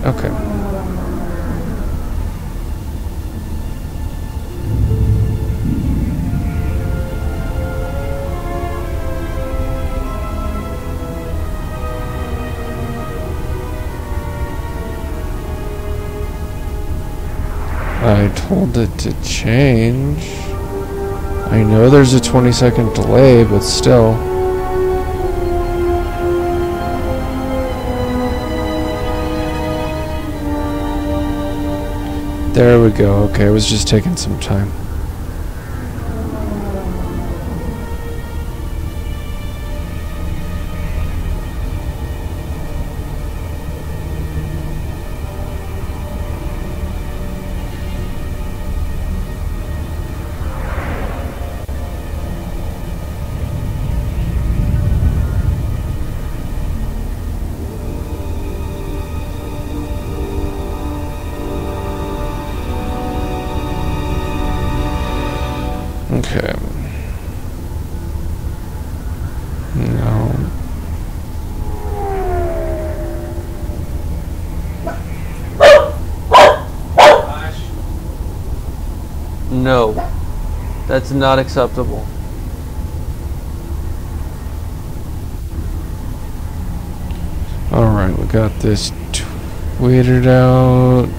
Okay. I told it to change. I know there's a 20-second delay, but still. There we go. Okay, it was just taking some time. Okay. No. No. That's not acceptable. Alright, we got this tweeted out.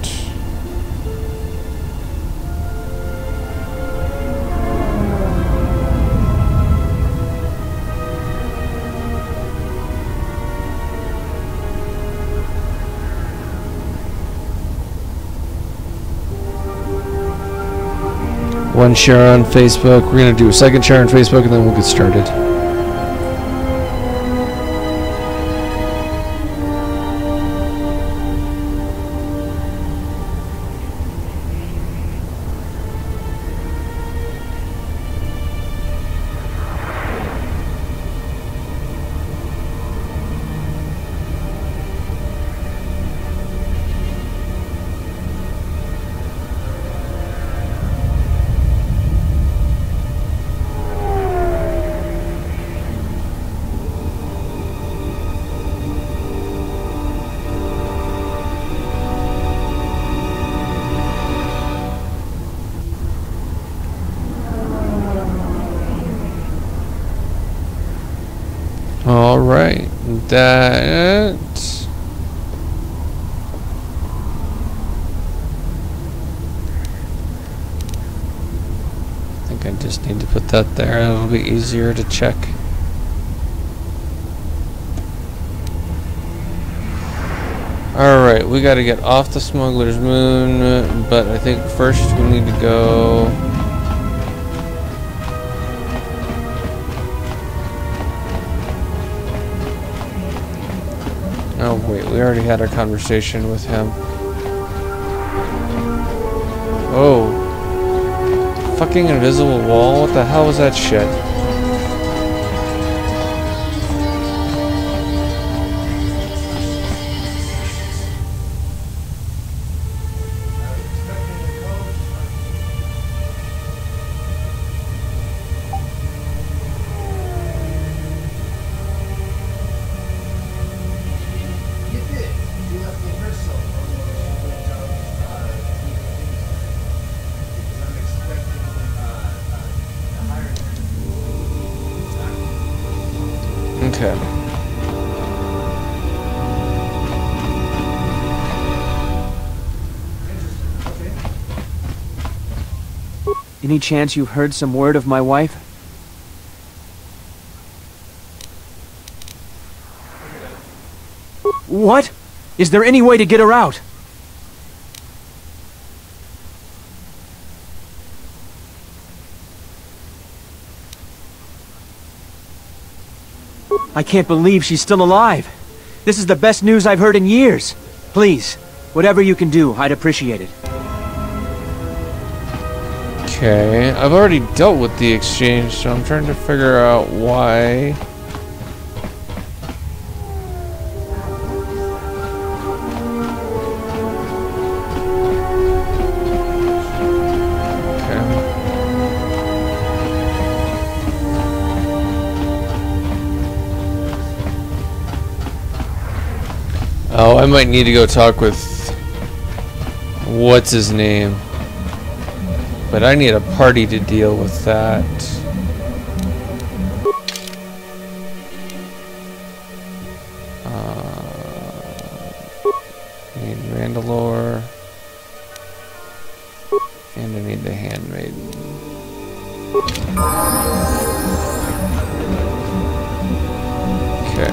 One share on Facebook. We're going to do a second share on Facebook and then we'll get started. Alright, that... I think I just need to put that there, it'll be easier to check. Alright, we gotta get off the Smugglers Moon, but I think first we need to go... Oh wait, we already had our conversation with him. Oh. Fucking invisible wall? What the hell was that shit? Okay. Any chance you've heard some word of my wife? What? Is there any way to get her out? I can't believe she's still alive. This is the best news I've heard in years. Please, whatever you can do, I'd appreciate it. Okay, I've already dealt with the exchange, so I'm trying to figure out why. Oh, I might need to go talk with what's his name. But I need a party to deal with that. I need Mandalore. And I need the Handmaiden. Okay.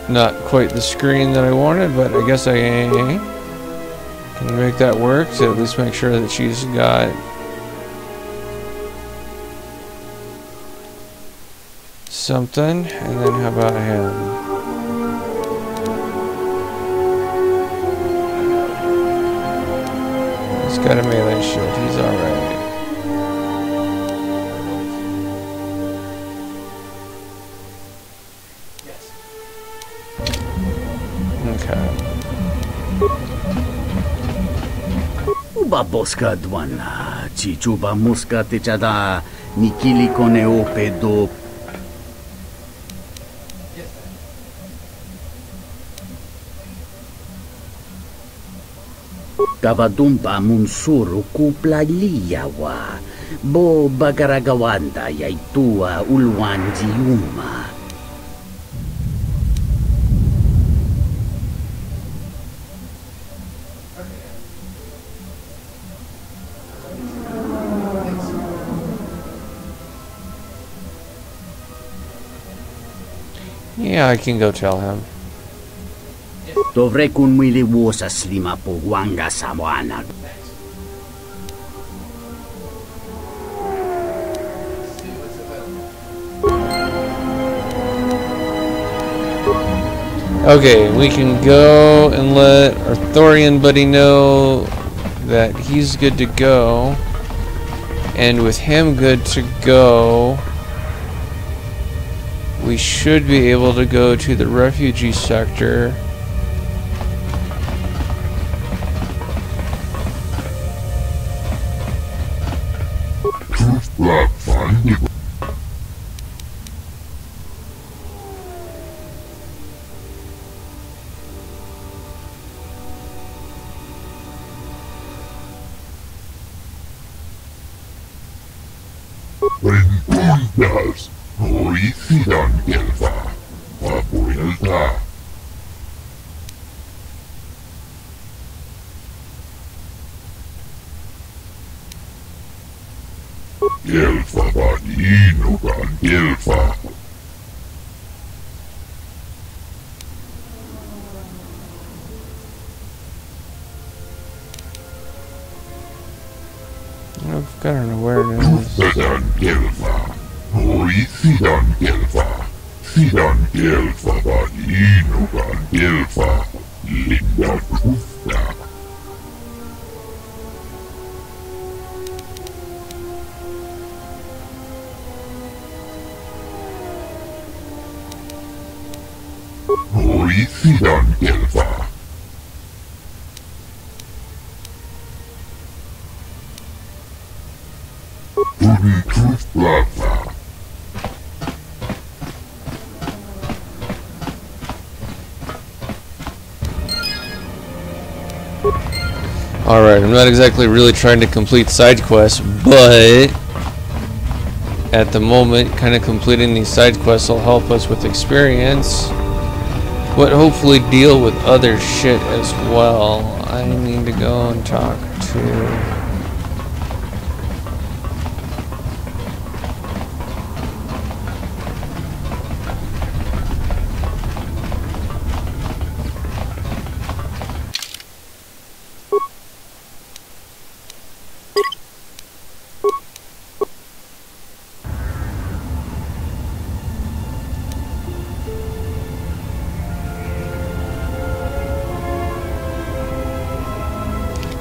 Not quite the screen that I wanted, but I guess I can make that work to at least make sure that she's got something. And then how about him? He's got a melee shield. He's alright. Uba boska dwana, chichuba muska techada, nikili kone ope do. Kavadumpa munsuru kupla liyawa, bo bagaragawanda yaitua ulwanji uma. Yeah, I can go tell him. Dovre kun mwili wosa slima po wanga samwana. Okay, we can go and let our Thorian buddy know that he's good to go. And with him good to go, we should be able to go to the refugee sector. I've got an awareness. Alright, I'm not exactly really trying to complete side quests, but at the moment, kind of completing these side quests will help us with experience, but hopefully deal with other shit as well. I need to go and talk to...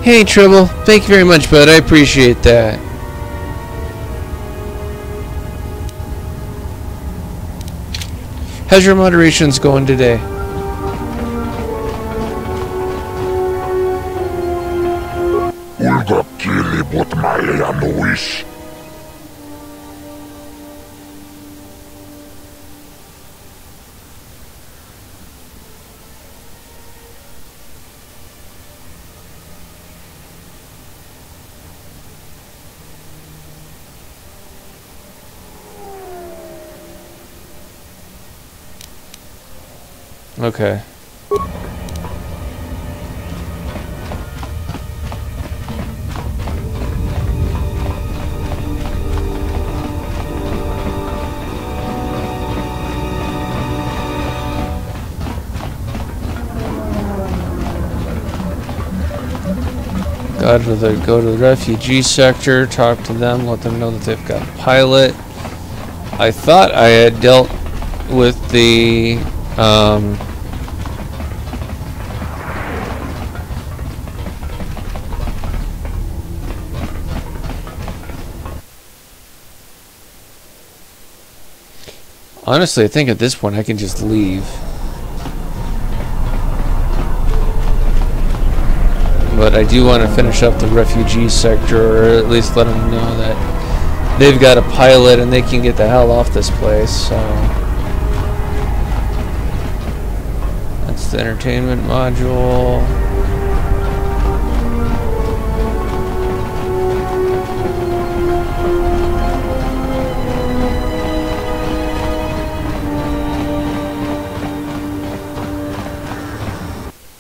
Hey, Trouble. Thank you very much, bud. I appreciate that. How's your moderations going today? Ulga kili but maya nuis. Okay. Go to the refugee sector, talk to them, let them know that they've got a pilot. I thought I had dealt with the honestly, I think at this point I can just leave. But I do want to finish up the refugee sector, or at least let them know that they've got a pilot and they can get the hell off this place. So that's the entertainment module.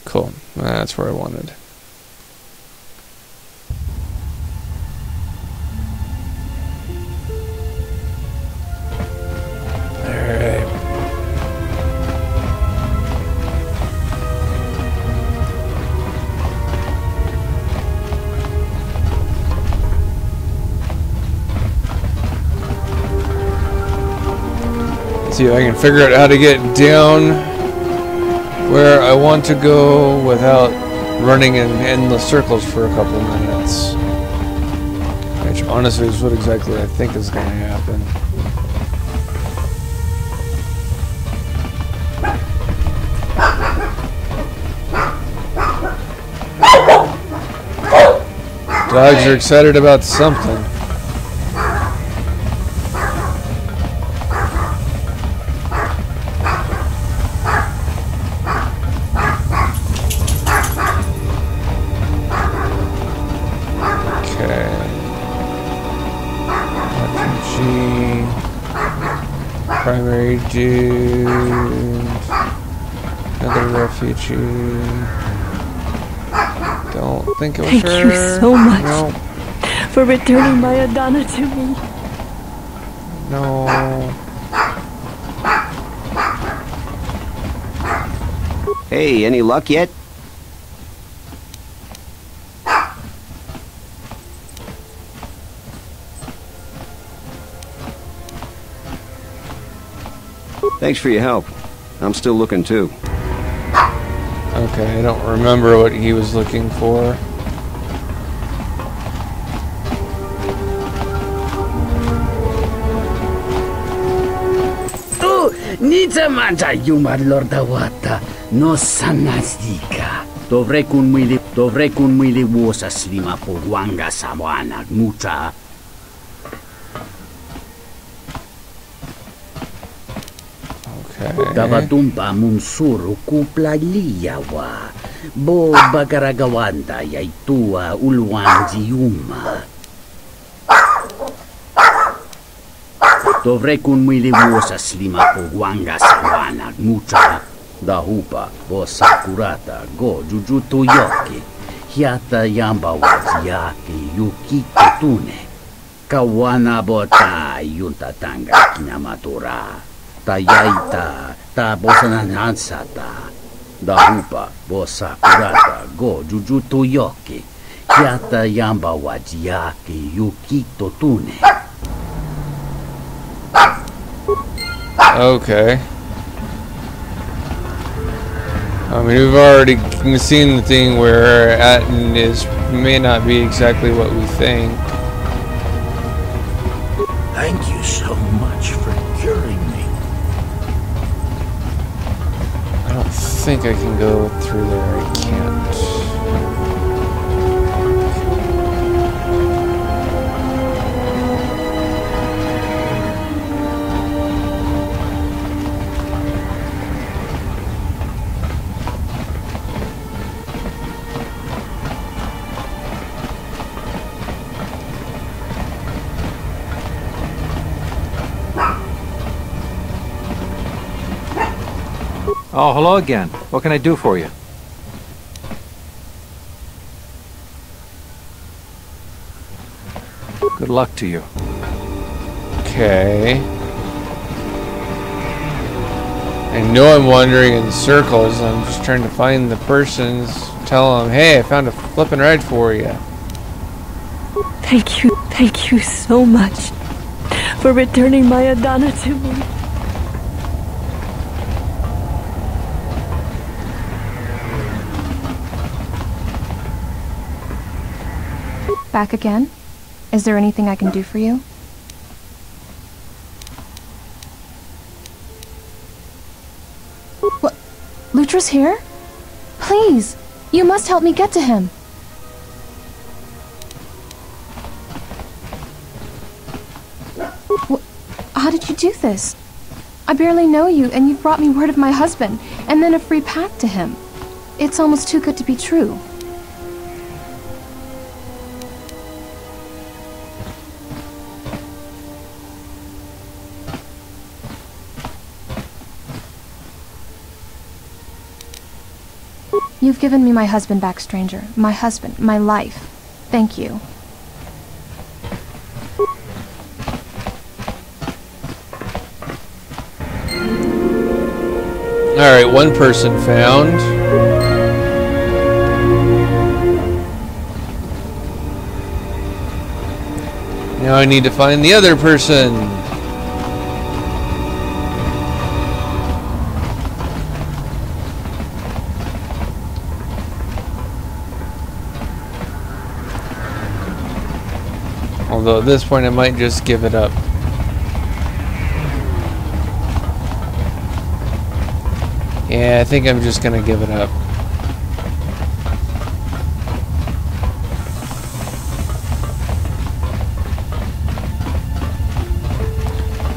Cool. That's where I wanted. See if I can figure out how to get down where I want to go without running in endless circles for a couple of minutes. Which honestly is what exactly I think is going to happen. Dogs are excited about something. Primary dude, another refugee. Don't think it was her. Thank you so much no. for returning my Adana to me. No. Hey, any luck yet? Thanks for your help. I'm still looking too. Okay, I don't remember what he was looking for. Tu nitamanta yuma lordawata no sanasdika. Dovrekun mwili wosa slima po wanga samwana muta. Dabatumpa munsuru kupla liyawa. Bo bagaragawanda yaitua ulwanzi yuma. Dovrekun mwili wosa slima po wanga sawana muta. Dahupa bo sakurata go jujuto yoke. Hiata yamba wajiake yukito tune. Kawana bota yuntatanga kinamatora. Tayaita ta bosananansata. Dahupa bosa kurata go jujuto yoke. Hiata yamba wajiake yukito tune. Okay. I mean, we've already seen the thing where Atten may not be exactly what we think. Thank you so much for curing me. think I can go through there. I can't. Oh, hello again. What can I do for you? Good luck to you. Okay. I know I'm wandering in circles. I'm just trying to find the persons. Tell them, hey, I found a flippin' ride for you. Thank you so much for returning my Adana to me. Back again? Is there anything I can do for you? What? Lutra's here? Please! You must help me get to him! How did you do this? I barely know you, and you've brought me word of my husband, and then a free pack to him. It's almost too good to be true. You've given me my husband back, stranger. My husband, my life. Thank you. Alright, one person found. Now I need to find the other person. Although at this point I might just give it up. Yeah, I think I'm just gonna give it up.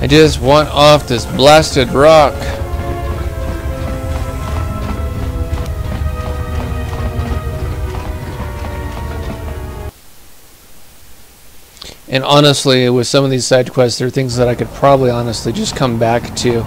I just want off this blasted rock. And honestly, with some of these side quests, there are things that I could probably honestly just come back to.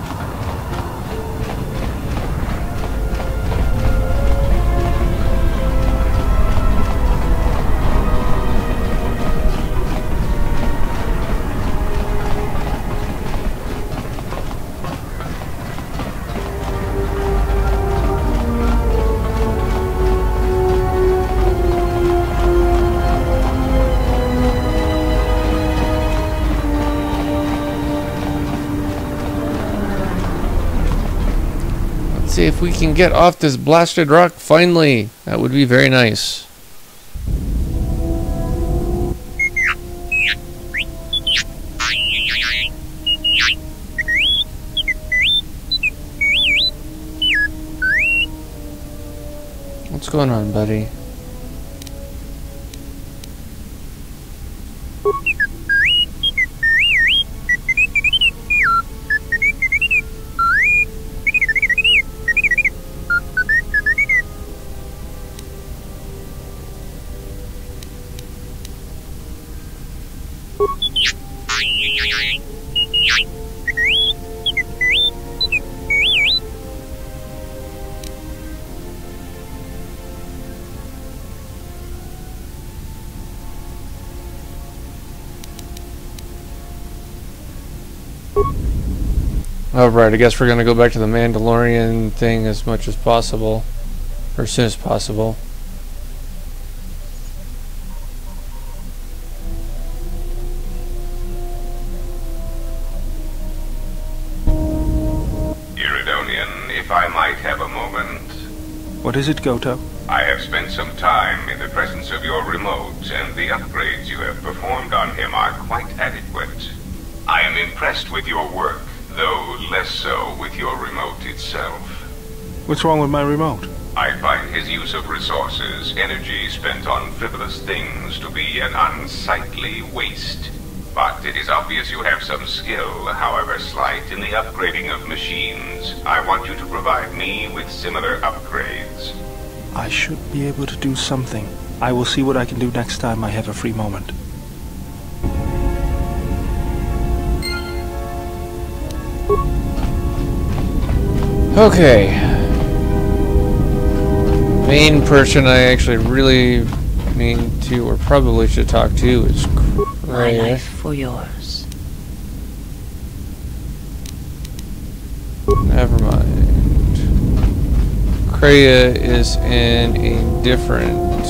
See if we can get off this blasted rock finally. That would be very nice. What's going on, buddy? Alright, I guess we're gonna go back to the Mandalorian thing as much as possible. Or as soon as possible. Iridonian, if I might have a moment. What is it, Kotor? I have spent some time in the presence of your remote, and the upgrades you have performed on him are quite adequate. I am impressed with your work, though less so with your remote itself. What's wrong with my remote? I find his use of resources, energy spent on frivolous things, to be an unsightly waste. But it is obvious you have some skill, however slight, in the upgrading of machines. I want you to provide me with similar upgrades. I should be able to do something. I will see what I can do next time I have a free moment. Okay. Main person I actually really need to, or probably should talk to, is My Kreia. life for yours. Never mind. Kreia is in a different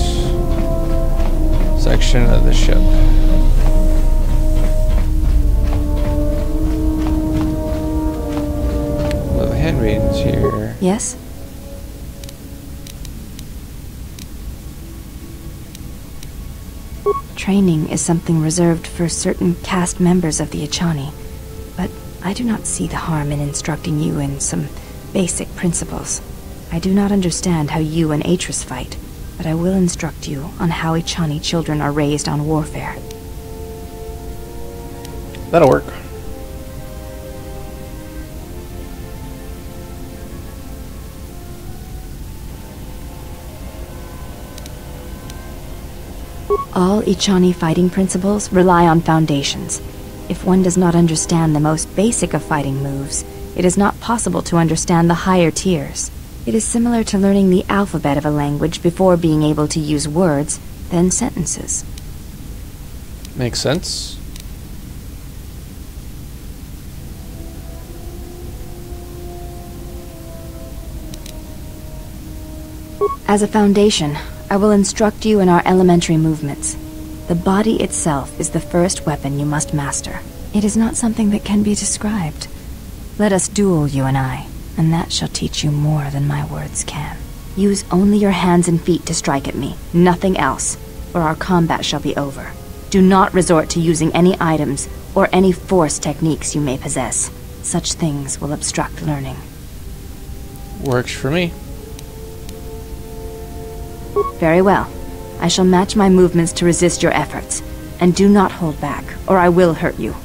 section of the ship. Well, the handmaiden's here. Yes? Training is something reserved for certain caste members of the Echani, but I do not see the harm in instructing you in some basic principles. I do not understand how you and Atris fight, but I will instruct you on how Echani children are raised on warfare. That'll work. All Echani fighting principles rely on foundations. If one does not understand the most basic of fighting moves, it is not possible to understand the higher tiers. It is similar to learning the alphabet of a language before being able to use words, then sentences. Makes sense. As a foundation, I will instruct you in our elementary movements. The body itself is the first weapon you must master. It is not something that can be described. Let us duel, you and I, and that shall teach you more than my words can. Use only your hands and feet to strike at me, nothing else, or our combat shall be over. Do not resort to using any items or any force techniques you may possess. Such things will obstruct learning. Works for me. Very well. I shall match my movements to resist your efforts. And do not hold back, or I will hurt you.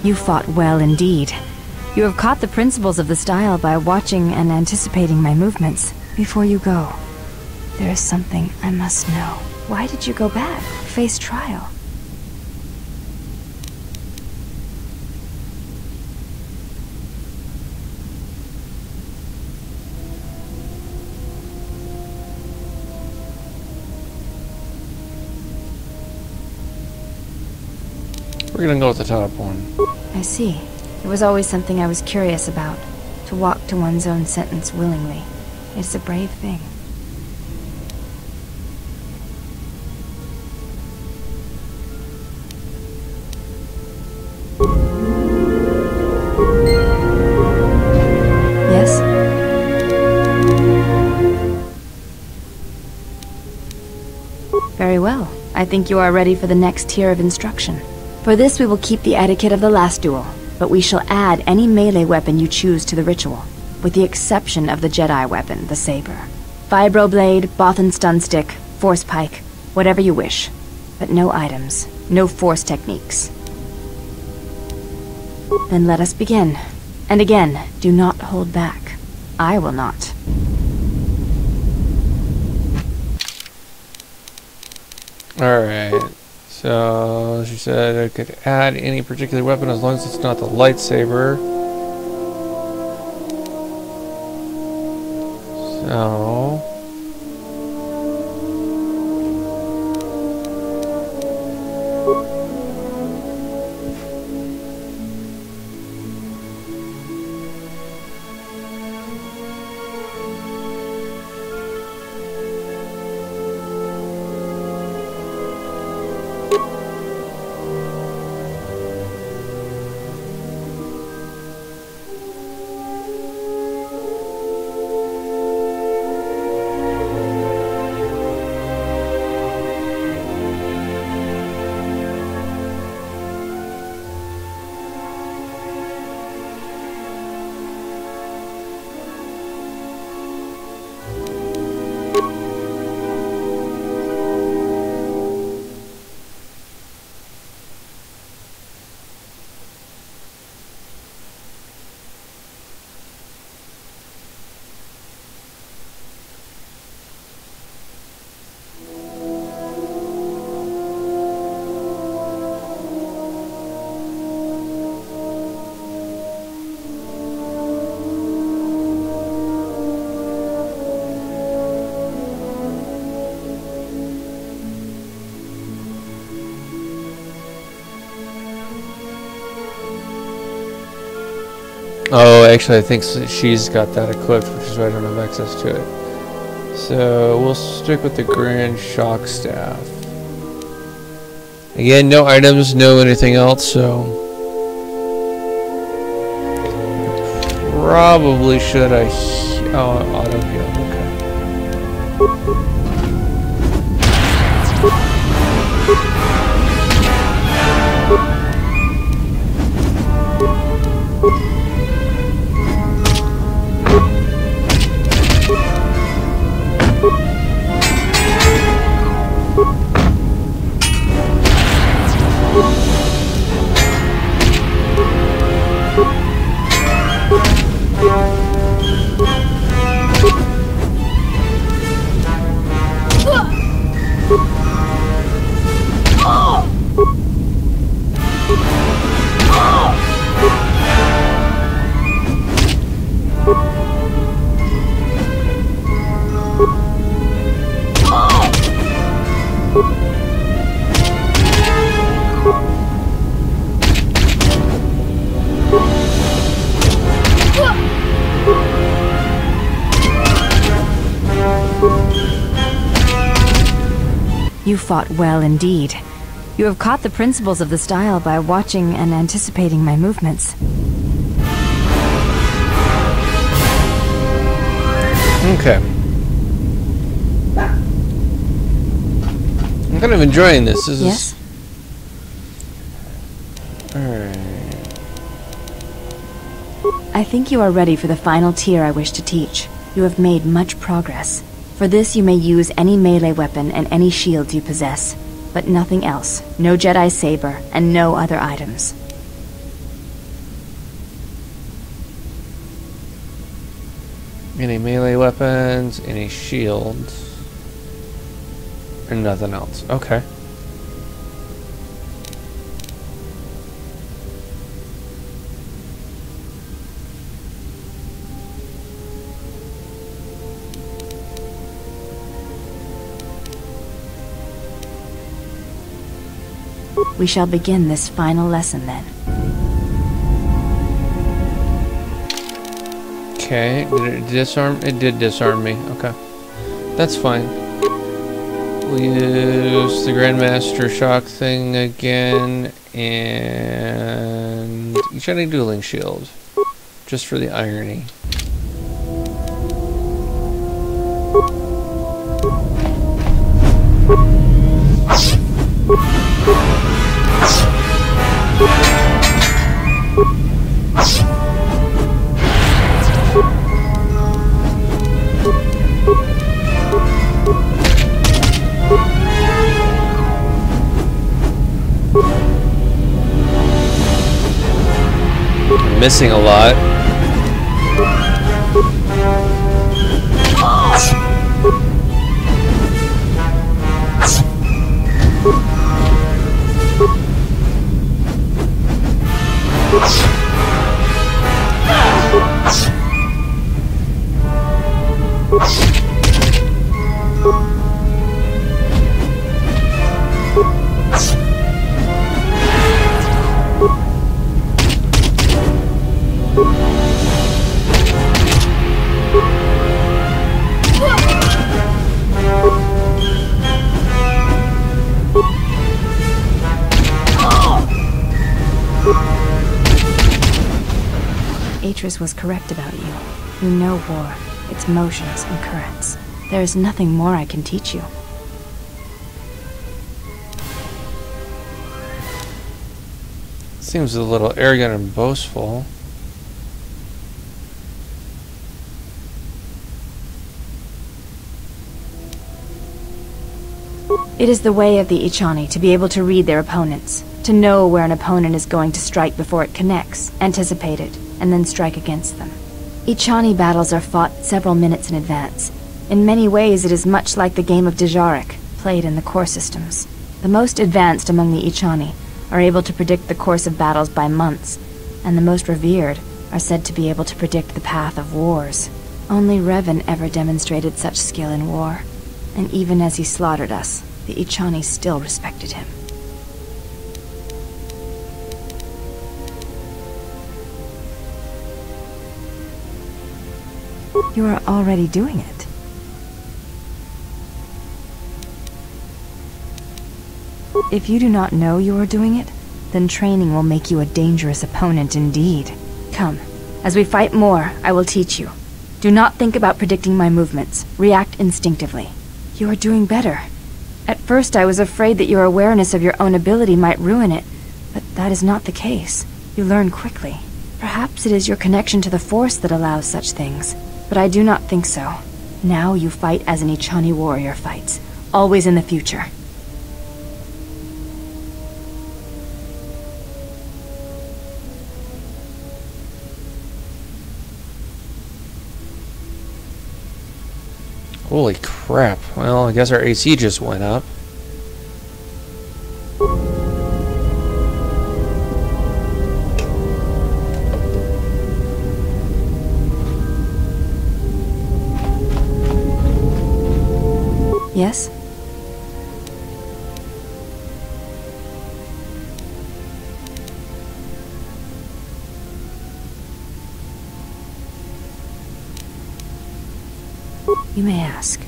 You fought well indeed. You have caught the principles of the style by watching and anticipating my movements. Before you go, there is something I must know. Why did you go back? Face trial. We're gonna go with the top one. I see. It was always something I was curious about. To walk to one's own sentence willingly. It's a brave thing. Yes? Very well. I think you are ready for the next tier of instruction. For this we will keep the etiquette of the last duel, but we shall add any melee weapon you choose to the ritual, with the exception of the Jedi weapon, the saber. Vibroblade, Bothan stun stick, force pike, whatever you wish. But no items, no force techniques. Then let us begin. And again, do not hold back. I will not. Alright. So, she said I could add any particular weapon as long as it's not the lightsaber. So... Oh, actually, I think she's got that equipped, which is why I don't have access to it. So, we'll stick with the Grand Shock Staff. Again, no items, no anything else, so... Probably should I... Oh, auto heal, okay. You fought well indeed. You have caught the principles of the style by watching and anticipating my movements. Okay. I'm kind of enjoying this. This yes? is... Alright. I think you are ready for the final tier I wish to teach. You have made much progress. For this you may use any melee weapon and any shield you possess. But nothing else. No Jedi saber, and no other items. Any melee weapons, any shields, and nothing else. Okay. We shall begin this final lesson then. Okay, did it disarm? It did disarm me. Okay. That's fine. We'll use the Grandmaster Shock thing again, and Jedi Dueling Shield. Just for the irony. missing a lot. Atris was correct about you. You know war, its motions and currents. There is nothing more I can teach you. Seems a little arrogant and boastful. It is the way of the Ichani to be able to read their opponents, to know where an opponent is going to strike before it connects, anticipate it, and then strike against them. Ichani battles are fought several minutes in advance. In many ways it is much like the game of Dejarik, played in the core systems. The most advanced among the Ichani are able to predict the course of battles by months, and the most revered are said to be able to predict the path of wars. Only Revan ever demonstrated such skill in war, and even as he slaughtered us, the Ichani still respected him. You are already doing it. If you do not know you are doing it, then training will make you a dangerous opponent indeed. Come, as we fight more, I will teach you. Do not think about predicting my movements. React instinctively. You are doing better. At first I was afraid that your awareness of your own ability might ruin it, but that is not the case. You learn quickly. Perhaps it is your connection to the Force that allows such things, but I do not think so. Now you fight as an Ichani warrior fights, always in the future. Holy crap. Well, I guess our AC just went up. Yes? You may ask.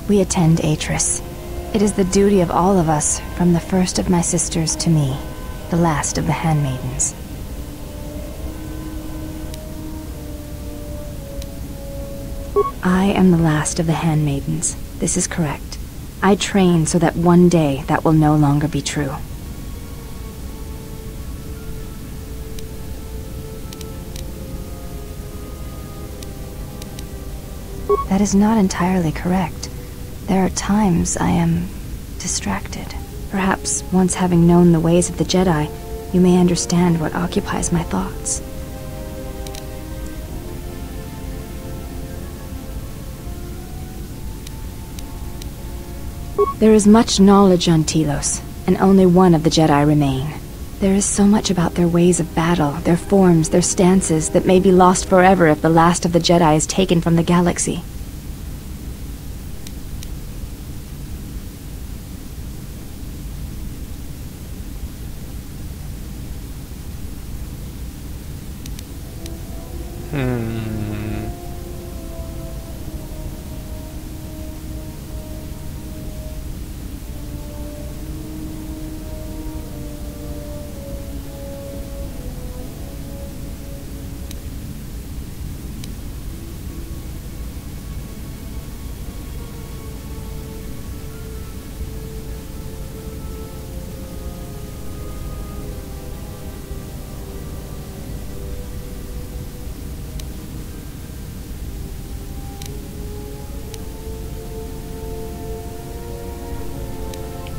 We attend Atris. It is the duty of all of us, from the first of my sisters to me, the last of the handmaidens. I am the last of the handmaidens. This is correct. I train so that one day that will no longer be true. That is not entirely correct. There are times I am distracted. Perhaps once having known the ways of the Jedi, you may understand what occupies my thoughts. There is much knowledge on Telos, and only one of the Jedi remain. There is so much about their ways of battle, their forms, their stances, that may be lost forever if the last of the Jedi is taken from the galaxy.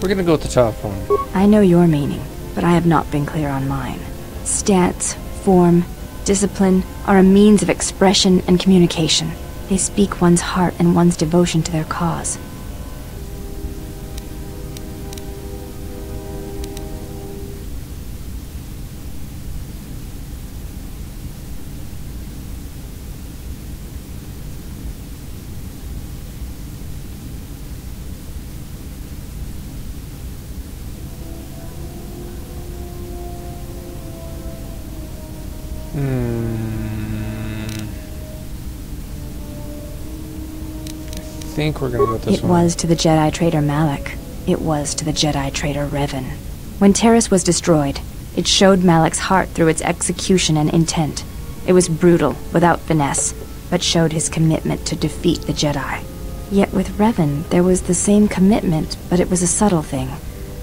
We're gonna go with the top one. I know your meaning, but I have not been clear on mine. Stance, form, discipline are a means of expression and communication. They speak one's heart and one's devotion to their cause. I think we're gonna go with this It one. was to the Jedi traitor Malak. It was to the Jedi traitor Revan. When Terrace was destroyed, it showed Malak's heart through its execution and intent. It was brutal, without finesse, but showed his commitment to defeat the Jedi. Yet with Revan, there was the same commitment, but it was a subtle thing,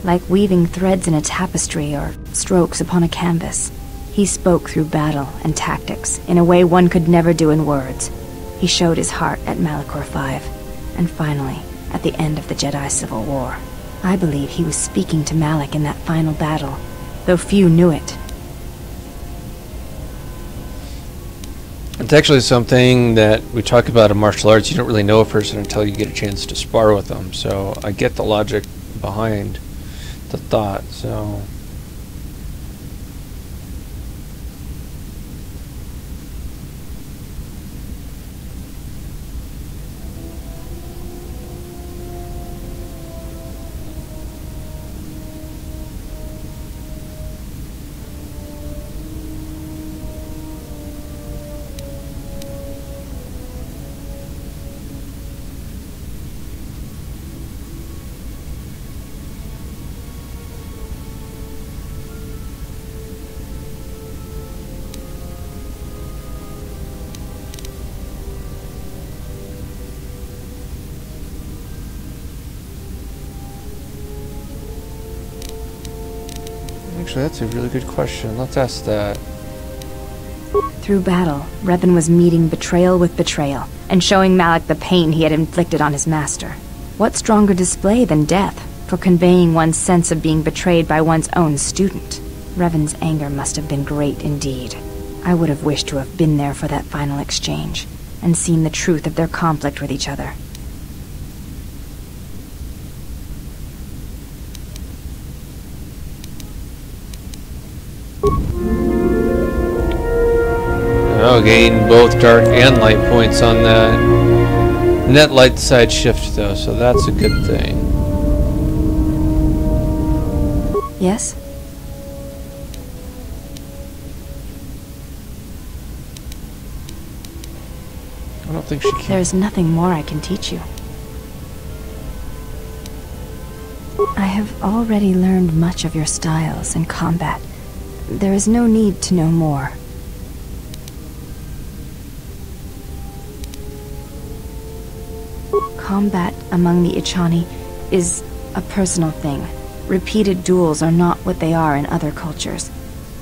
like weaving threads in a tapestry or strokes upon a canvas. He spoke through battle and tactics in a way one could never do in words. He showed his heart at Malachor V, and finally, at the end of the Jedi Civil War. I believe he was speaking to Malak in that final battle, though few knew it. It's actually something that we talk about in martial arts. You don't really know a person until you get a chance to spar with them. So I get the logic behind the thought. So actually, that's a really good question. Let's ask that. Through battle, Revan was meeting betrayal with betrayal, and showing Malak the pain he had inflicted on his master. What stronger display than death for conveying one's sense of being betrayed by one's own student? Revan's anger must have been great indeed. I would have wished to have been there for that final exchange, and seen the truth of their conflict with each other. Oh, gain both dark and light points on that. Net light side shift though, so that's a good thing. Yes? I don't think she can. There's nothing more I can teach you. I have already learned much of your styles and combat. There is no need to know more. Combat among the Ichani is a personal thing. Repeated duels are not what they are in other cultures,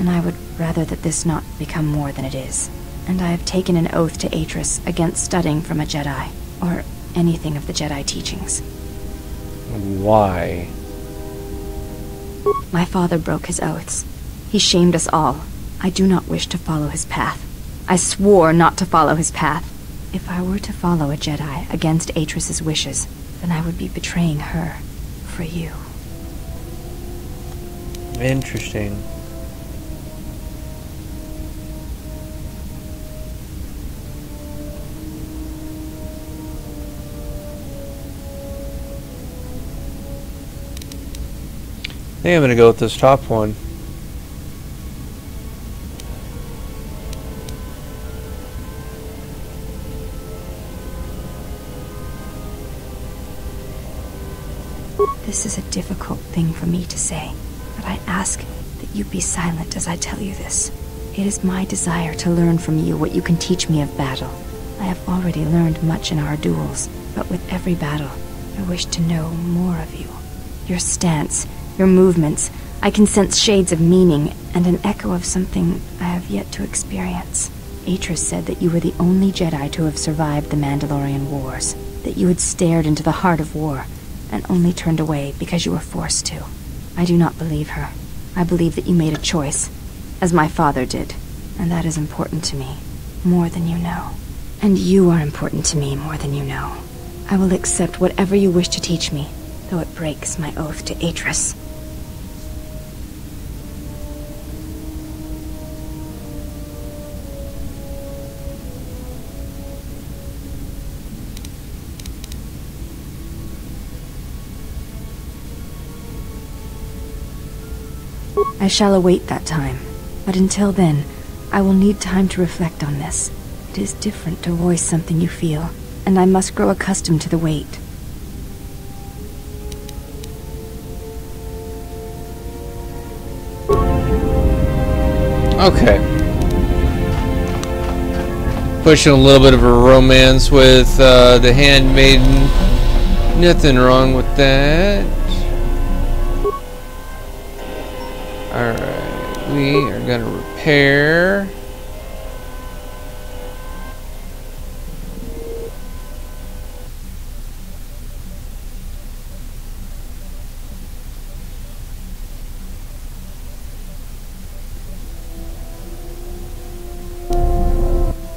and I would rather that this not become more than it is. And I have taken an oath to Atris against studying from a Jedi, or anything of the Jedi teachings. Why? My father broke his oaths. He shamed us all. I do not wish to follow his path. I swore not to follow his path. If I were to follow a Jedi against Atris's wishes, then I would be betraying her for you. Interesting. I think I'm gonna go with this top one. This is a difficult thing for me to say, but I ask that you be silent as I tell you this. It is my desire to learn from you what you can teach me of battle. I have already learned much in our duels, but with every battle, I wish to know more of you. Your stance, your movements, I can sense shades of meaning and an echo of something I have yet to experience. Atris said that you were the only Jedi to have survived the Mandalorian Wars, that you had stared into the heart of war, and only turned away because you were forced to. I do not believe her. I believe that you made a choice, as my father did, and that is important to me, more than you know. And you are important to me more than you know. I will accept whatever you wish to teach me, though it breaks my oath to Atris. I shall await that time, but until then, I will need time to reflect on this. It is different to voice something you feel, and I must grow accustomed to the wait. Okay. Pushing a little bit of a romance with the handmaiden. Nothing wrong with that. Alright, we are gonna repair.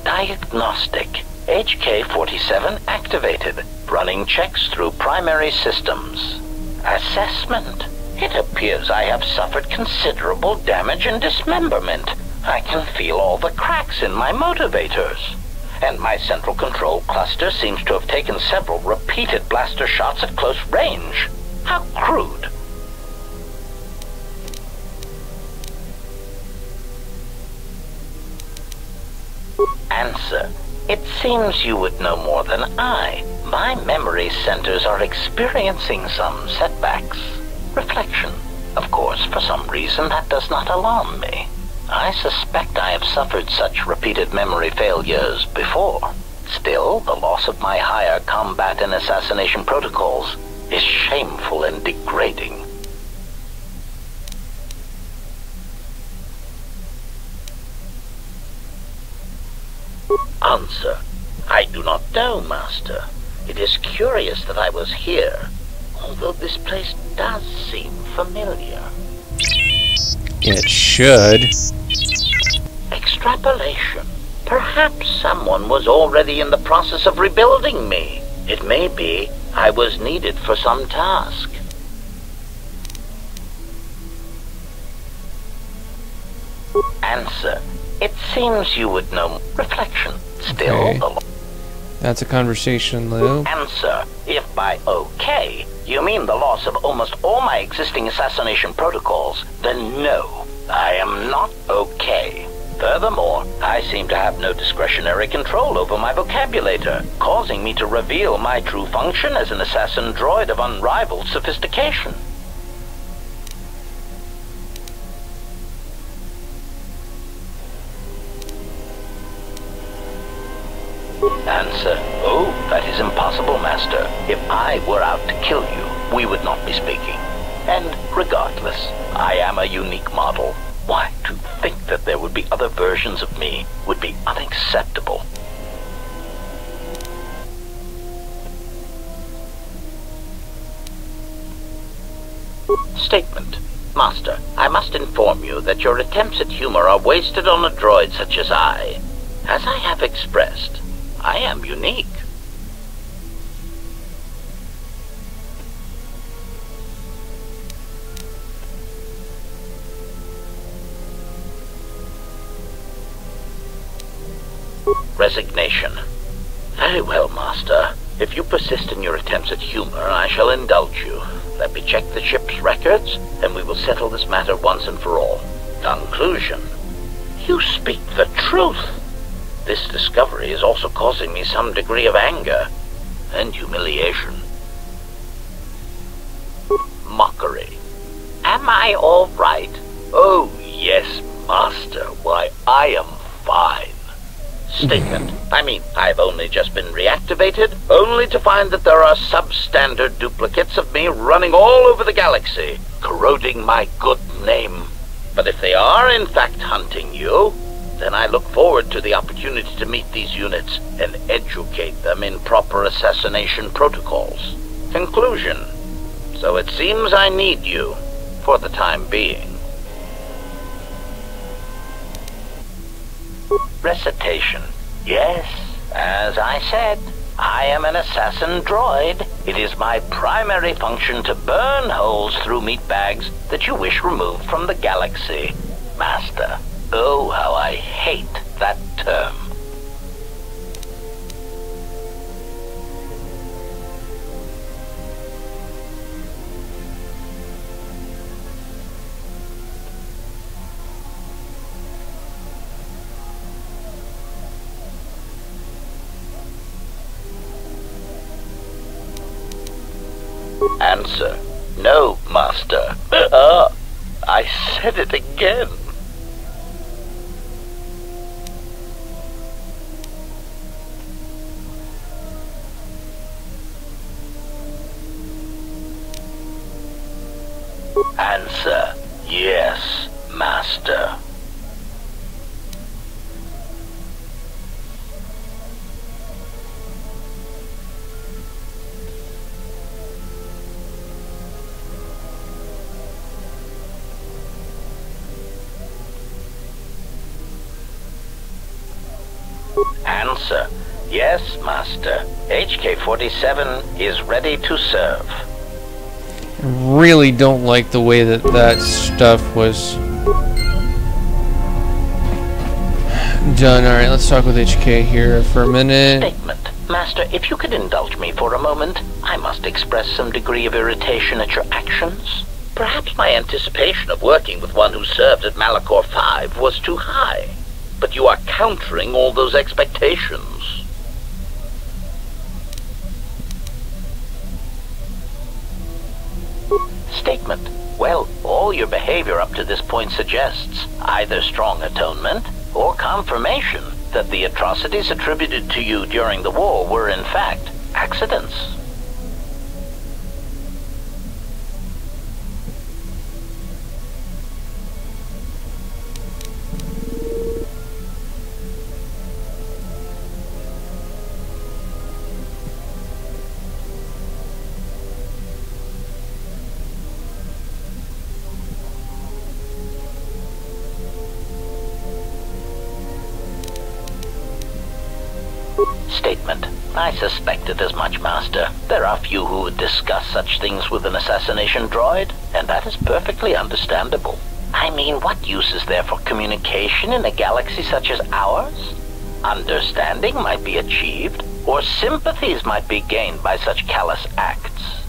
Diagnostic. HK-47 activated. Running checks through primary systems. Assessment. It appears I have suffered considerable damage and dismemberment. I can feel all the cracks in my motivators. And my central control cluster seems to have taken several repeated blaster shots at close range. How crude. Answer. It seems you would know more than I. My memory centers are experiencing some setbacks. Reflection. Of course, for some reason that does not alarm me. I suspect I have suffered such repeated memory failures before. Still, the loss of my higher combat and assassination protocols is shameful and degrading. Answer. I do not know, Master. It is curious that I was here, although this place does seem familiar. It should. Extrapolation. Perhaps someone was already in the process of rebuilding me. It may be I was needed for some task. Answer. It seems you would know. Reflection. Still, Okay. That's a conversation, Lou. Answer. If by okay, you mean the loss of almost all my existing assassination protocols, then no, I am not okay. Furthermore, I seem to have no discretionary control over my vocabulator, causing me to reveal my true function as an assassin droid of unrivaled sophistication. Answer. Oh, that is impossible, Master. If I were out to kill you, we would not be speaking. And regardless, I am a unique model. Why, to think that there would be other versions of me would be unacceptable. Statement. Master, I must inform you that your attempts at humor are wasted on a droid such as I. As I have expressed, I am unique. Resignation. Very well, Master. If you persist in your attempts at humor, I shall indulge you. Let me check the ship's records, and we will settle this matter once and for all. Conclusion. You speak the truth. This discovery is also causing me some degree of anger and humiliation. Mockery. Am I all right? Oh, yes, Master. Why, I am fine. Statement. I mean, I've only just been reactivated, only to find that there are substandard duplicates of me running all over the galaxy, corroding my good name. But if they are in fact hunting you, then I look forward to the opportunity to meet these units and educate them in proper assassination protocols. Conclusion. So it seems I need you, for the time being. Recitation. Yes, as I said, I am an assassin droid. It is my primary function to burn holes through meat bags that you wish removed from the galaxy. Master, oh, how I hate that term. Answer. No, Master. I said it again. Answer. Yes, Master. Answer. Yes, Master. HK-47 is ready to serve. I really don't like the way that that stuff was done. Alright, let's talk with HK here for a minute. Statement. Master, if you could indulge me for a moment, I must express some degree of irritation at your actions. Perhaps my anticipation of working with one who served at Malachor 5 was too high. But you are countering all those expectations. Statement. Well, all your behavior up to this point suggests either strong atonement or confirmation that the atrocities attributed to you during the war were in fact accidents. Statement. I suspected as much, Master. There are few who would discuss such things with an assassination droid, and that is perfectly understandable. I mean, what use is there for communication in a galaxy such as ours? Understanding might be achieved, or sympathies might be gained by such callous acts.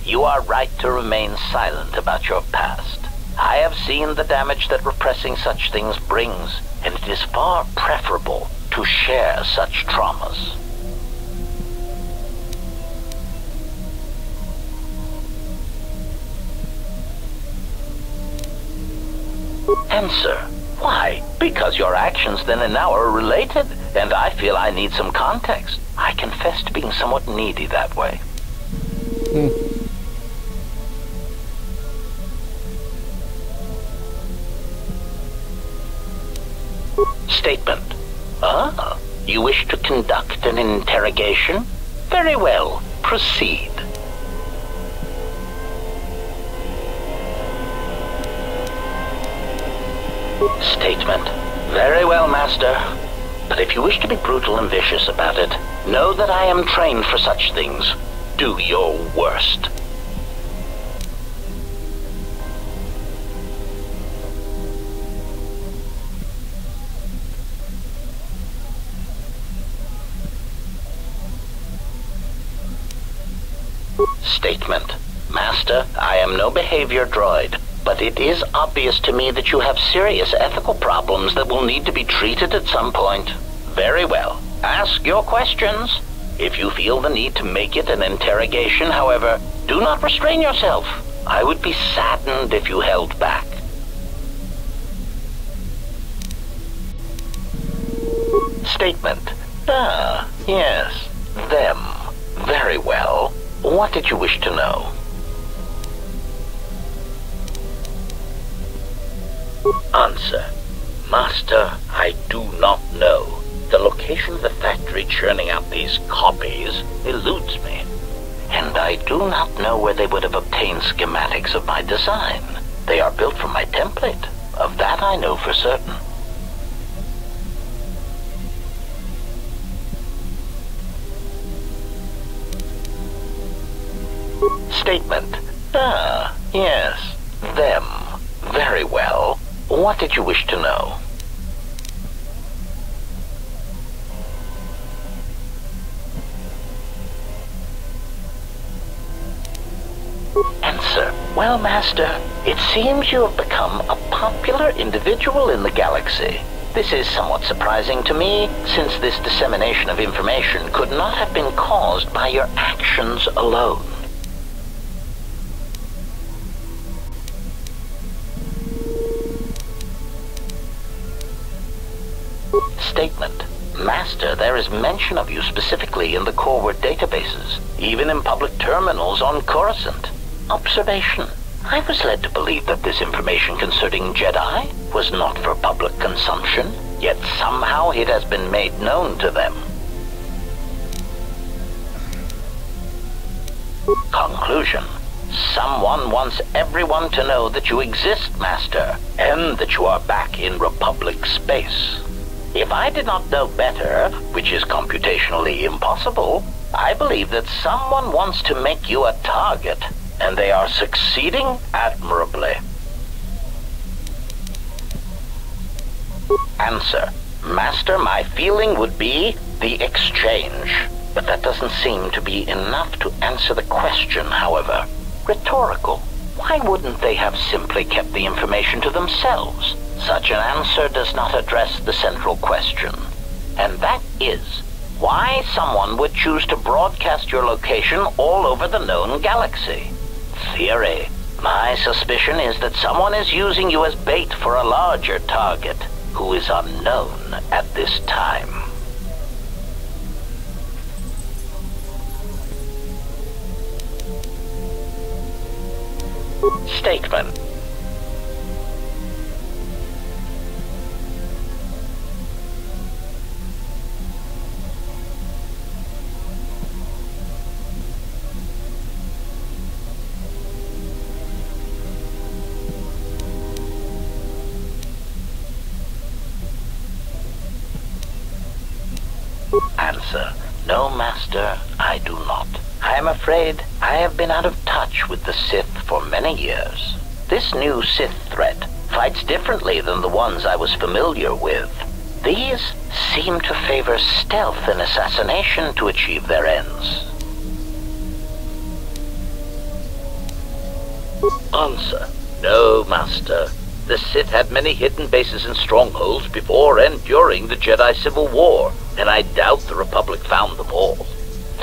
You are right to remain silent about your past. I have seen the damage that repressing such things brings, and it is far preferable to share such traumas. Answer. Why? Because your actions then and now are related, and I feel I need some context. I confess to being somewhat needy that way. Statement. Ah, you wish to conduct an interrogation? Very well, proceed. Statement. Very well, Master. But if you wish to be brutal and vicious about it, know that I am trained for such things. Do your worst. Statement. Master, I am no behavior droid, but it is obvious to me that you have serious ethical problems that will need to be treated at some point. Very well. Ask your questions. If you feel the need to make it an interrogation, however, do not restrain yourself. I would be saddened if you held back. Statement. Ah, yes. Them. Very well. What did you wish to know? Answer. Master, I do not know. The location of the factory churning out these copies eludes me. and I do not know where they would have obtained schematics of my design. They are built from my template. Of that I know for certain. Statement. Ah, yes. Them. Very well. What did you wish to know? Answer. Well, Master, it seems you have become a popular individual in the galaxy. This is somewhat surprising to me, since this dissemination of information could not have been caused by your actions alone. Statement. Master, there is mention of you specifically in the Corward databases, even in public terminals on Coruscant. Observation. I was led to believe that this information concerning Jedi was not for public consumption, yet somehow it has been made known to them. Conclusion. Someone wants everyone to know that you exist, Master, and that you are back in Republic space. If I did not know better, which is computationally impossible, I believe that someone wants to make you a target, and they are succeeding admirably. Answer. Master, my feeling would be the exchange. But that doesn't seem to be enough to answer the question, however. Rhetorical. Why wouldn't they have simply kept the information to themselves? Such an answer does not address the central question. And that is, why someone would choose to broadcast your location all over the known galaxy. Theory. My suspicion is that someone is using you as bait for a larger target, who is unknown at this time. Statement. Answer. No, Master, I do not. I am afraid I have been out of touch with the Sith for many years. This new Sith threat fights differently than the ones I was familiar with. These seem to favor stealth and assassination to achieve their ends. Answer. No, Master. The Sith had many hidden bases and strongholds before and during the Jedi Civil War, and I doubt the Republic found them all.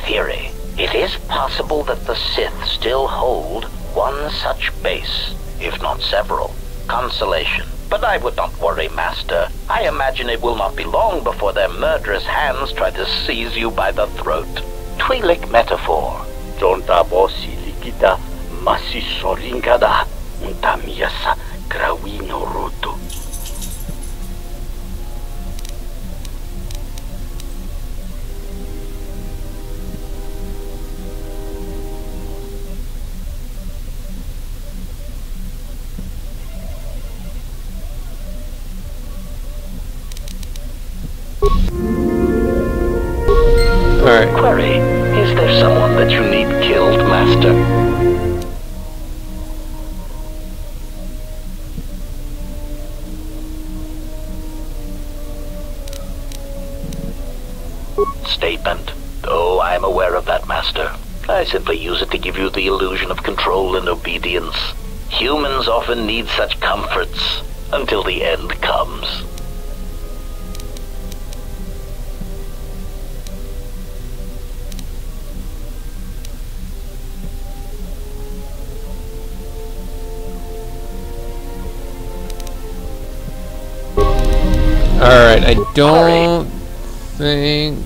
Theory. It is possible that the Sith still hold one such base, if not several. Consolation. But I would not worry, Master. I imagine it will not be long before their murderous hands try to seize you by the throat. Twi'lek metaphor. Jonta bosi likita masisoringada untamiasa grawino roto. Alright. Query, is there someone that you need killed, Master? Statement. Oh, I am aware of that, Master. I simply use it to give you the illusion of control and obedience. Humans often need such comforts until the end comes. Alright, I don't think...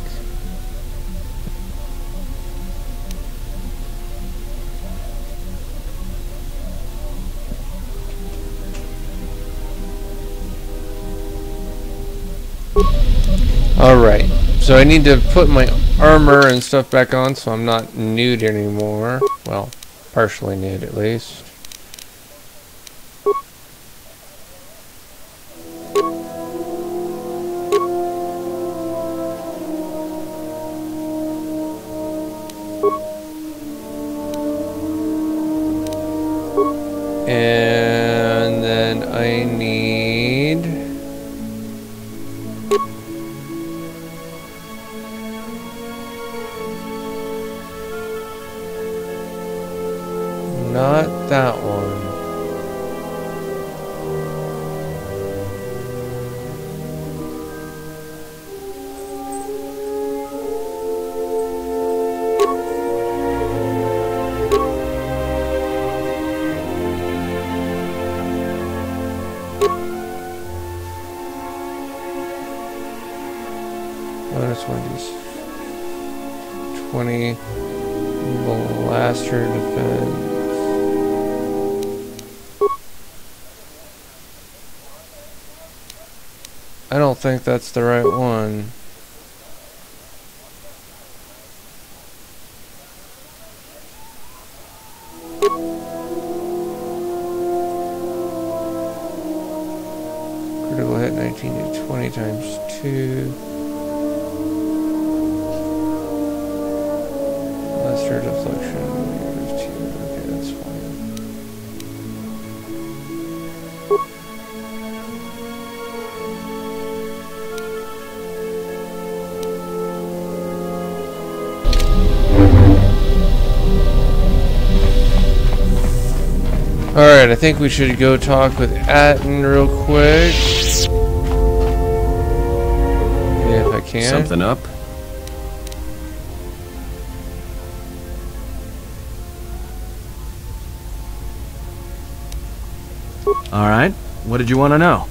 Alright, so I need to put my armor and stuff back on, so I'm not nude anymore. Well, partially nude at least. And then I need... not that one. Bonus one, 20 blaster defense. I don't think that's the right one. Critical hit 19 to 20 times 2. Blaster deflection -2. Okay, that's fine. Alright, I think we should go talk with Atten real quick. Yeah, if I can. Something up? Alright, what did you want to know?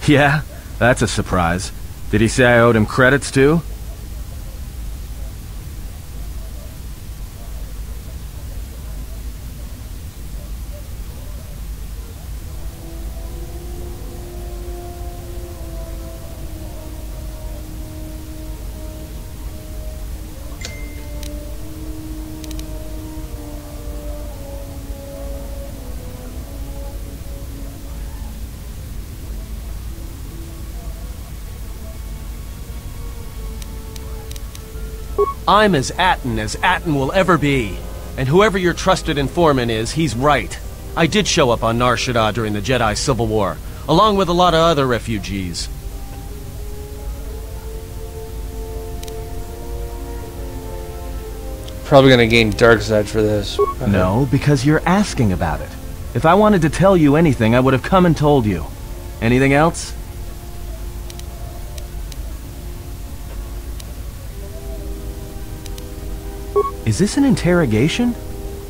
Yeah, that's a surprise. Did he say I owed him credits too? I'm as Atten will ever be. And whoever your trusted informant is, he's right. I did show up on Nar Shadaa during the Jedi Civil War, along with a lot of other refugees. Probably gonna gain dark side for this. No, because you're asking about it. If I wanted to tell you anything, I would have come and told you. Anything else? Is this an interrogation?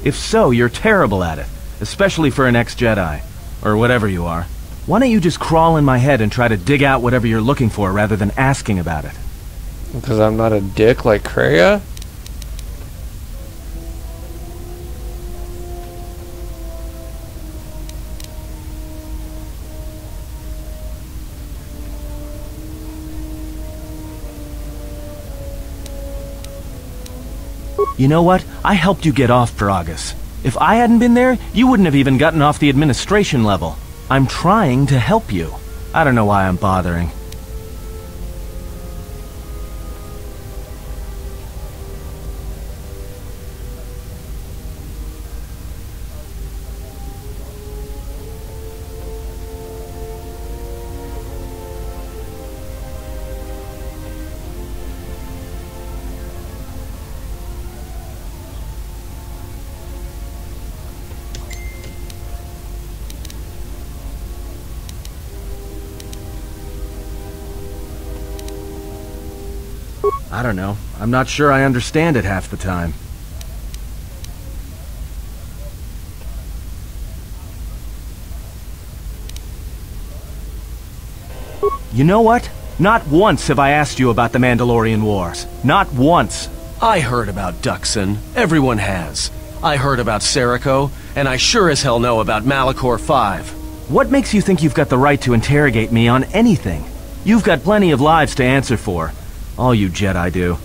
If so, you're terrible at it, especially for an ex-Jedi, or whatever you are. Why don't you just crawl in my head and try to dig out whatever you're looking for rather than asking about it? Because I'm not a dick like Kreia? You know what? I helped you get off Peragus. If I hadn't been there, you wouldn't have even gotten off the administration level. I'm trying to help you. I don't know why I'm bothering. I don't know. I'm not sure I understand it half the time. You know what? Not once have I asked you about the Mandalorian Wars. Not once. I heard about Duxon. Everyone has. I heard about Serico, and I sure as hell know about Malachor 5. What makes you think you've got the right to interrogate me on anything? You've got plenty of lives to answer for. All you Jedi do.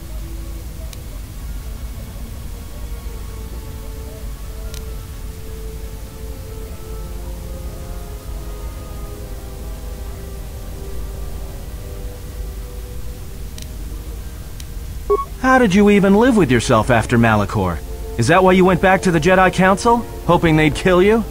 How did you even live with yourself after Malachor? Is that why you went back to the Jedi Council? Hoping they'd kill you?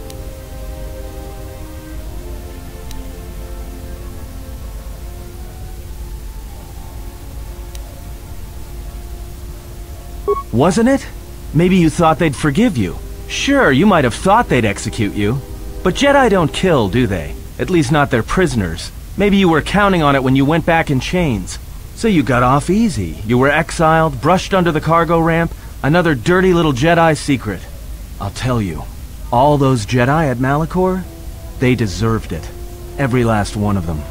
Wasn't it? Maybe you thought they'd forgive you. Sure, you might have thought they'd execute you. But Jedi don't kill, do they? At least not their prisoners. Maybe you were counting on it when you went back in chains. So you got off easy. You were exiled, brushed under the cargo ramp, another dirty little Jedi secret. I'll tell you, all those Jedi at Malachor, they deserved it. Every last one of them.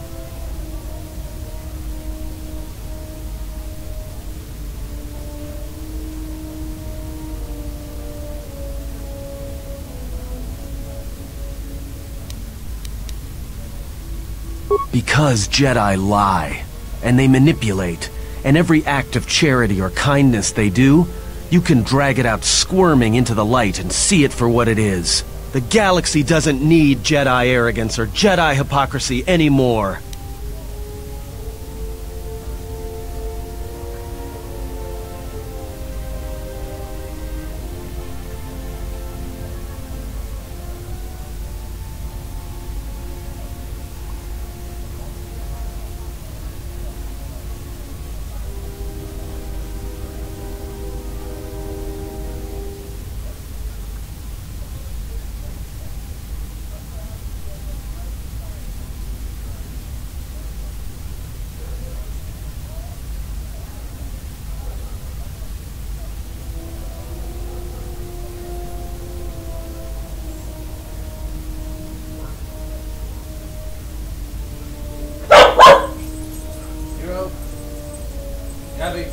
Because Jedi lie, and they manipulate, and every act of charity or kindness they do, you can drag it out squirming into the light and see it for what it is. The galaxy doesn't need Jedi arrogance or Jedi hypocrisy anymore. Heavy.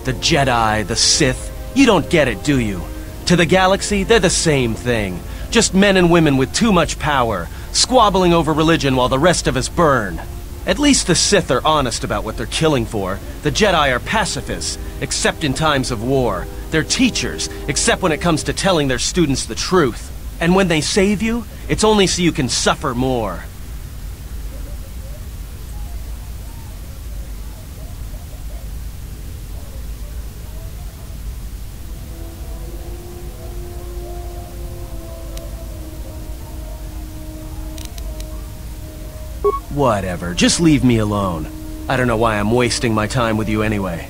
The Jedi, the Sith, you don't get it, do you? To the galaxy, they're the same thing. Just men and women with too much power, squabbling over religion while the rest of us burn. At least the Sith are honest about what they're killing for. The Jedi are pacifists, except in times of war. They're teachers, except when it comes to telling their students the truth. And when they save you, it's only so you can suffer more. Whatever, just leave me alone. I don't know why I'm wasting my time with you anyway.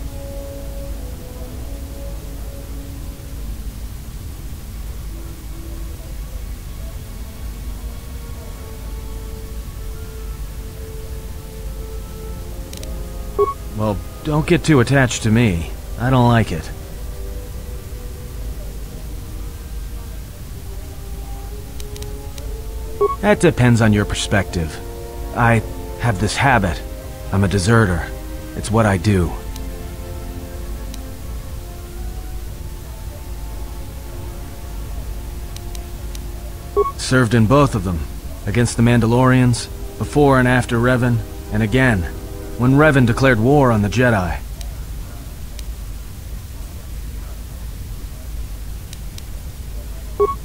Well, don't get too attached to me. I don't like it. That depends on your perspective. I have this habit. I'm a deserter. It's what I do. Served in both of them. Against the Mandalorians, before and after Revan, and again, when Revan declared war on the Jedi.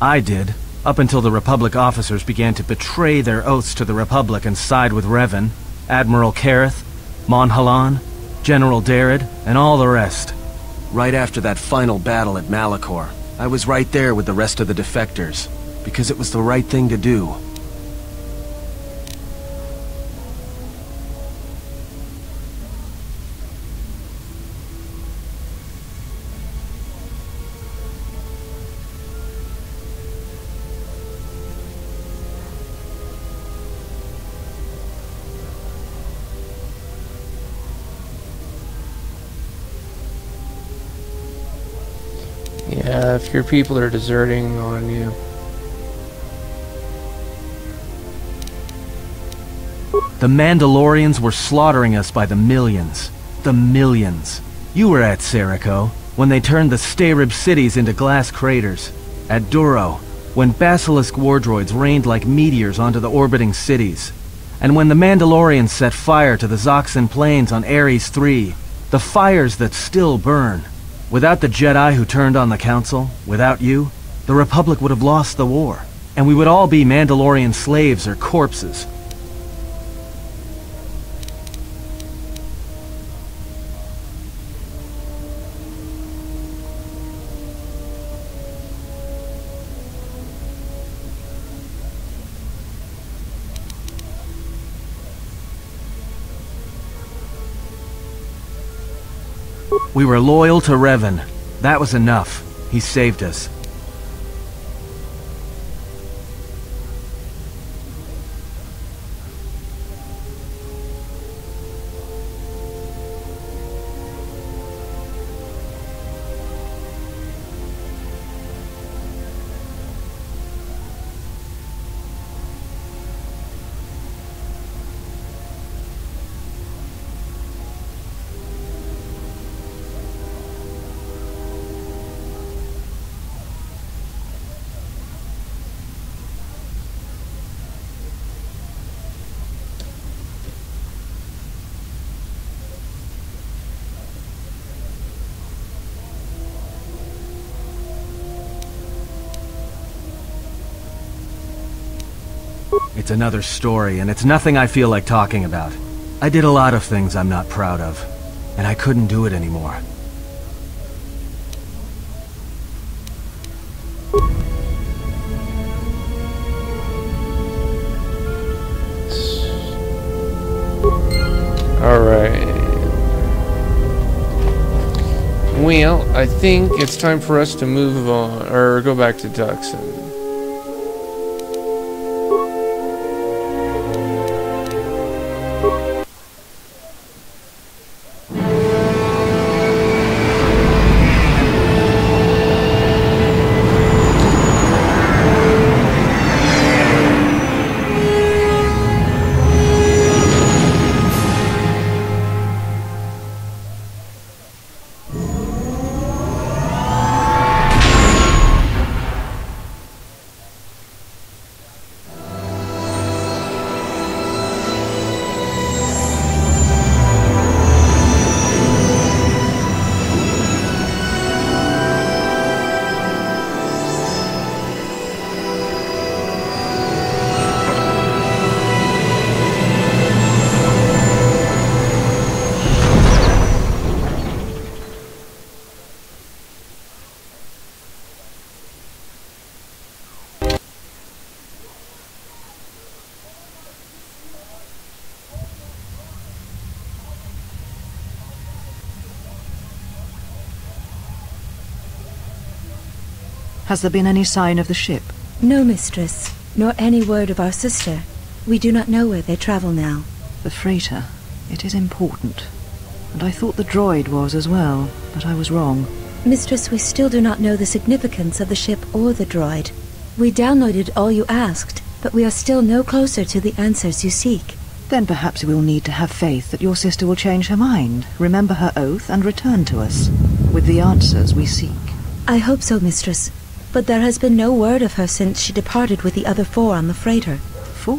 I did. Up until the Republic officers began to betray their oaths to the Republic and side with Revan, Admiral Kareth, Mon Halan, General Darad, and all the rest. Right after that final battle at Malachor, I was right there with the rest of the defectors, because it was the right thing to do. if your people are deserting on you. The Mandalorians were slaughtering us by the millions. The millions. You were at Serico, when they turned the Starib cities into glass craters. At Duro, when Basilisk war droids rained like meteors onto the orbiting cities. And when the Mandalorians set fire to the Zoxan plains on Ares III. The fires that still burn. Without the Jedi who turned on the Council, without you, the Republic would have lost the war. And we would all be Mandalorian slaves or corpses. We were loyal to Revan. That was enough. He saved us. It's another story, and it's nothing I feel like talking about. I did a lot of things I'm not proud of, and I couldn't do it anymore. Alright. Well, I think it's time for us to move on, or go back to Duxon. Has there been any sign of the ship? No, mistress, nor any word of our sister. We do not know where they travel now. The freighter. It is important. And I thought the droid was as well, but I was wrong. Mistress, we still do not know the significance of the ship or the droid. We downloaded all you asked, but we are still no closer to the answers you seek. Then perhaps we'll need to have faith that your sister will change her mind, remember her oath, and return to us with the answers we seek. I hope so, mistress. But there has been no word of her since she departed with the other 4 on the freighter. 4?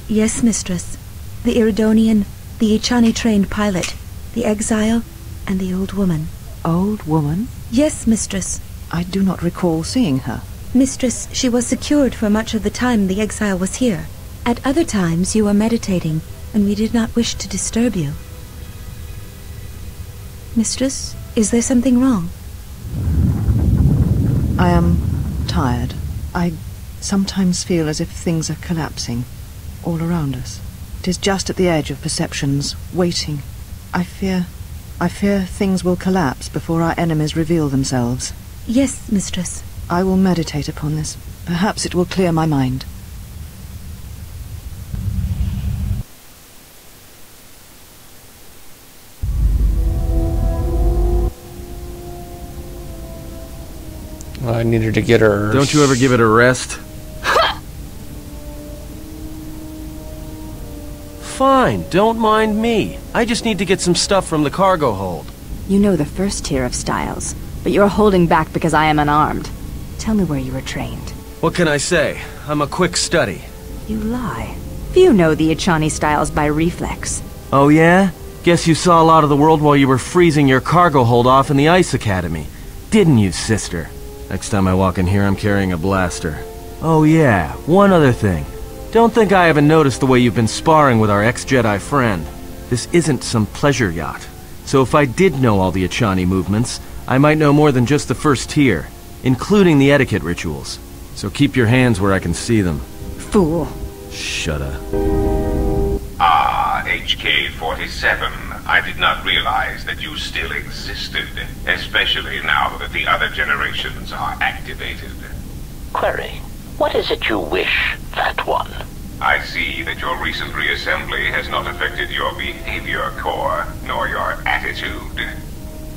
Yes, mistress. The Iridonian, the Ichani-trained pilot, the exile, and the old woman. Old woman? Yes, mistress. I do not recall seeing her. Mistress, she was secured for much of the time the exile was here. At other times you were meditating, and we did not wish to disturb you. Mistress, is there something wrong? I am tired. I sometimes feel as if things are collapsing all around us. It is just at the edge of perceptions, waiting. I fear things will collapse before our enemies reveal themselves. Yes, mistress. I will meditate upon this. Perhaps it will clear my mind. I needed to get her... Don't you ever give it a rest? Fine, don't mind me. I just need to get some stuff from the cargo hold. You know the first tier of styles, but you're holding back because I am unarmed. Tell me where you were trained. What can I say? I'm a quick study. You lie. Few know the Echani styles by reflex. Oh yeah? Guess you saw a lot of the world while you were freezing your cargo hold off in the Ice Academy. Didn't you, sister? Next time I walk in here, I'm carrying a blaster. Oh yeah, one other thing. Don't think I haven't noticed the way you've been sparring with our ex-Jedi friend. This isn't some pleasure yacht. So if I did know all the Echani movements, I might know more than just the first tier, including the etiquette rituals. So keep your hands where I can see them. Fool. Shut up. Ah, HK-47. I did not realize that you still existed, especially now that the other generations are activated. Query, what is it you wish, Fat One? I see that your recent reassembly has not affected your behavior core, nor your attitude.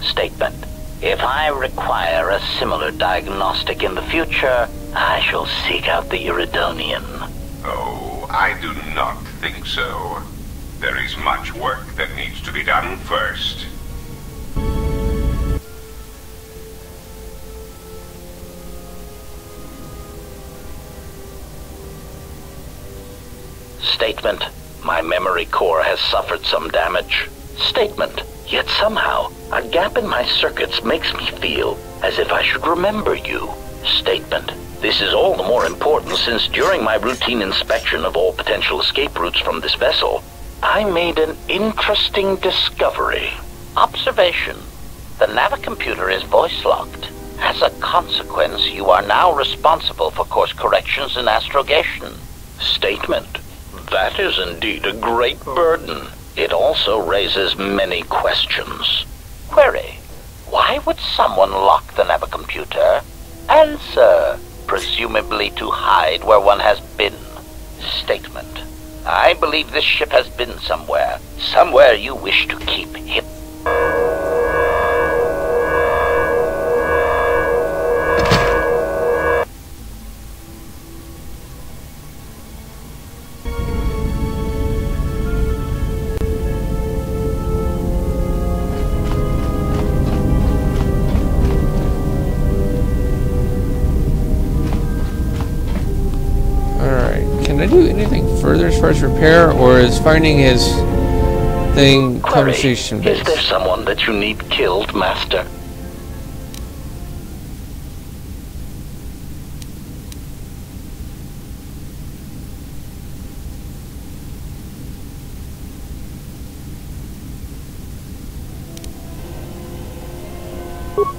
Statement. If I require a similar diagnostic in the future, I shall seek out the Iridonian. Oh, I do not think so. There is much work that needs to be done first. Statement. My memory core has suffered some damage. Statement. Yet somehow, a gap in my circuits makes me feel as if I should remember you. Statement. This is all the more important since during my routine inspection of all potential escape routes from this vessel, I made an interesting discovery. Observation. The navicomputer is voice-locked. As a consequence, you are now responsible for course corrections and astrogation. Statement. That is indeed a great burden. It also raises many questions. Query. Why would someone lock the navicomputer? Answer. Presumably to hide where one has been. Statement. I believe this ship has been somewhere. Somewhere you wish to keep hidden. Can I do anything further as far as repair, or is finding his thing conversation based? Is there someone that you need killed, Master?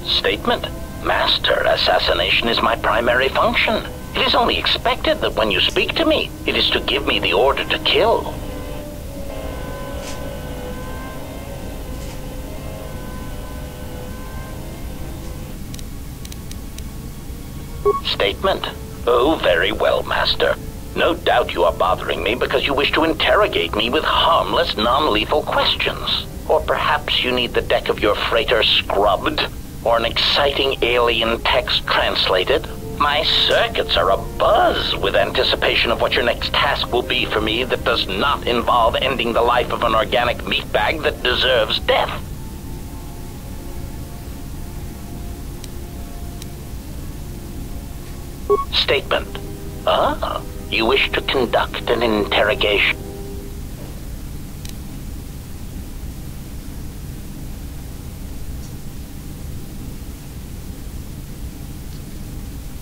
Statement. Master, assassination is my primary function. It is only expected that when you speak to me, it is to give me the order to kill. Statement. Oh, very well, Master. No doubt you are bothering me because you wish to interrogate me with harmless, non-lethal questions. Or perhaps you need the deck of your freighter scrubbed, or an exciting alien text translated. My circuits are abuzz with anticipation of what your next task will be for me that does not involve ending the life of an organic meatbag that deserves death. Statement. Ah, you wish to conduct an interrogation.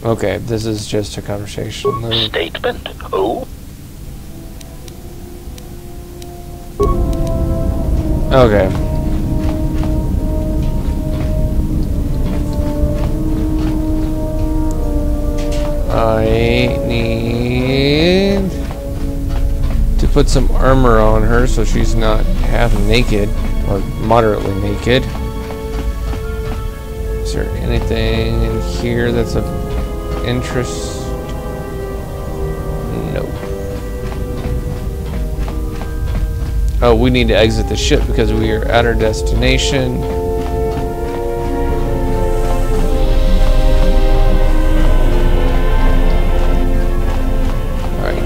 Okay, this is just a conversation. Statement. Oh. Okay. I need to put some armor on her so she's not half naked or moderately naked. Is there anything in here that's of interest? No. Oh, we need to exit the ship because we are at our destination.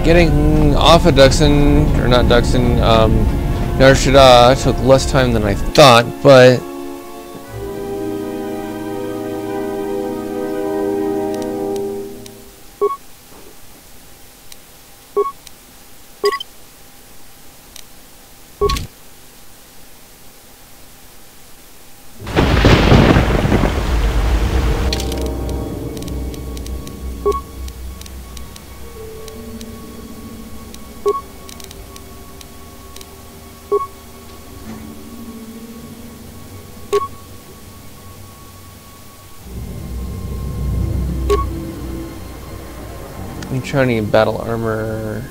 Getting off of Duxon, or not Duxon, Nar Shadaa took less time than I thought, but I'm trying to get battle armor.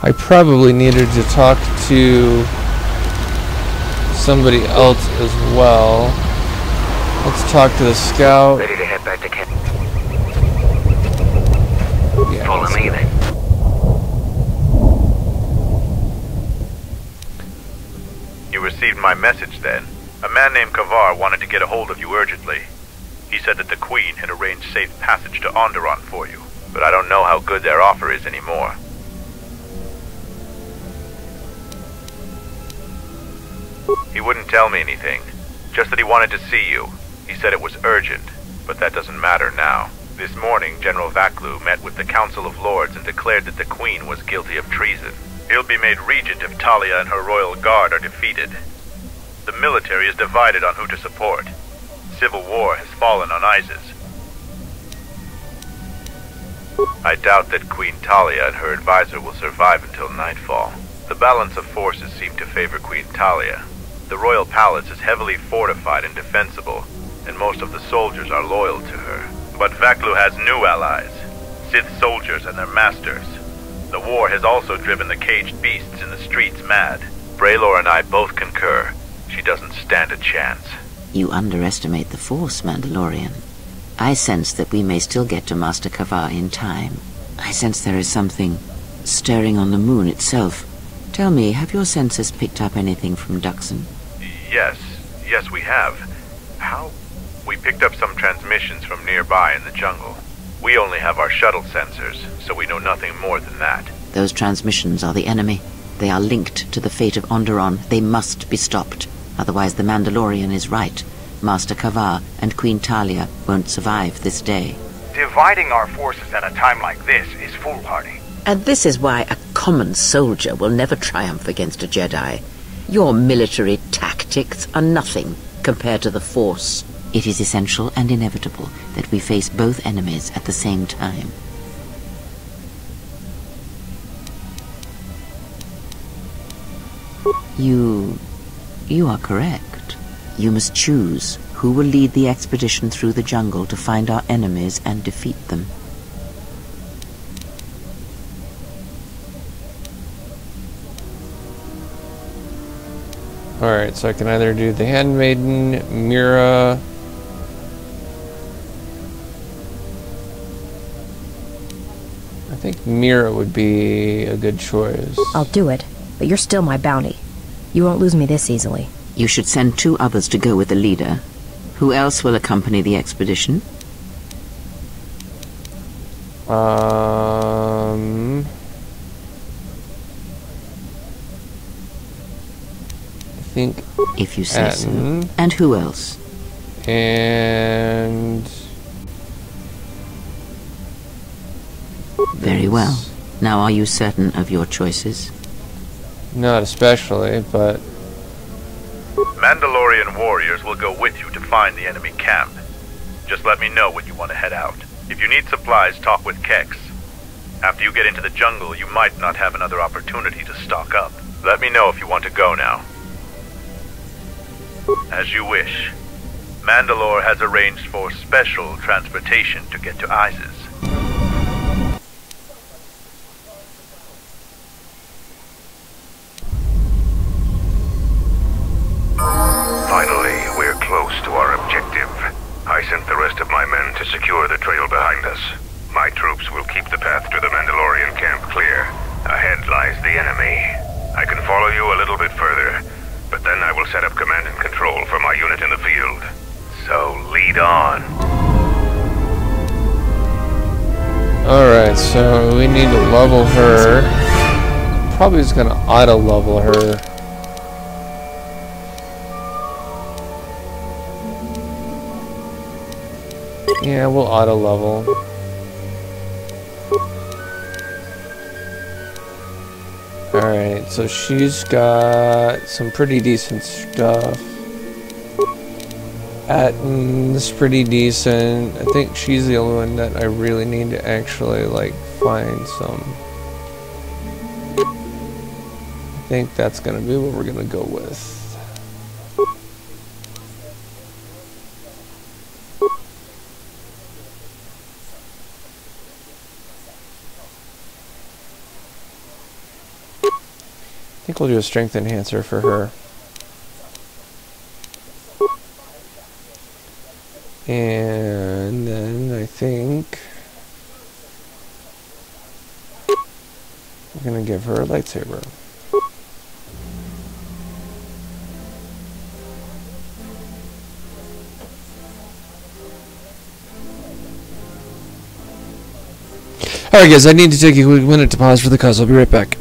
I probably needed to talk to somebody else as well. Let's talk to the scout. Ready to head back to camp. Yeah, follow me then. You received my message then. A man named Kotor wanted to get a hold of you urgently. He said that the Queen had arranged safe passage to Onderon for you, but I don't know how good their offer is anymore. He wouldn't tell me anything, just that he wanted to see you. He said it was urgent, but that doesn't matter now. This morning, General Vaklu met with the Council of Lords and declared that the Queen was guilty of treason. He'll be made regent if Talia and her royal guard are defeated. The military is divided on who to support. Civil war has fallen on Isis. I doubt that Queen Talia and her advisor will survive until nightfall. The balance of forces seem to favor Queen Talia. The royal palace is heavily fortified and defensible, and most of the soldiers are loyal to her. But Vaklu has new allies, Sith soldiers and their masters. The war has also driven the caged beasts in the streets mad. Braylor and I both concur. She doesn't stand a chance. You underestimate the Force, Mandalorian. I sense that we may still get to Master Kotor in time. I sense there is something stirring on the moon itself. Tell me, have your senses picked up anything from Duxon? Yes, we have. How? We picked up some transmissions from nearby in the jungle. We only have our shuttle sensors, so we know nothing more than that. Those transmissions are the enemy. They are linked to the fate of Onderon. They must be stopped. Otherwise the Mandalorian is right. Master Kotor and Queen Talia won't survive this day. Dividing our forces at a time like this is foolhardy. And this is why a common soldier will never triumph against a Jedi. Your military tactics are nothing compared to the Force. It is essential and inevitable that we face both enemies at the same time. You are correct. You must choose who will lead the expedition through the jungle to find our enemies and defeat them. Alright, so I can either do the Handmaiden, Mira. I think Mira would be a good choice. I'll do it, but you're still my bounty. You won't lose me this easily. You should send 2 others to go with the leader. Who else will accompany the expedition? I think if you say so. And who else? And very well. Now are you certain of your choices? Not especially, but Mandalorian warriors will go with you to find the enemy camp. Just let me know when you want to head out. If you need supplies, talk with Kex. After you get into the jungle, you might not have another opportunity to stock up. Let me know if you want to go now. As you wish. Mandalore has arranged for special transportation to get to Isis. Finally, we're close to our objective. I sent the rest of my men to secure the trail behind us. will keep the path to the Mandalorian camp clear. Ahead lies the enemy. I can follow you a little bit further, but then I will set up command and control for my unit in the field. So lead on. Alright, so we need to level her. Probably just gonna auto-level her. Yeah, we'll auto-level. Alright, so she's got some pretty decent stuff. Atton's pretty decent. I think she's the only one that I really need to actually, like, find some. I think that's gonna be what we're gonna go with. I think we'll do a strength enhancer for her. And then I think we're gonna give her a lightsaber. Alright guys, I need to take a quick minute to pause for the cause. I'll be right back.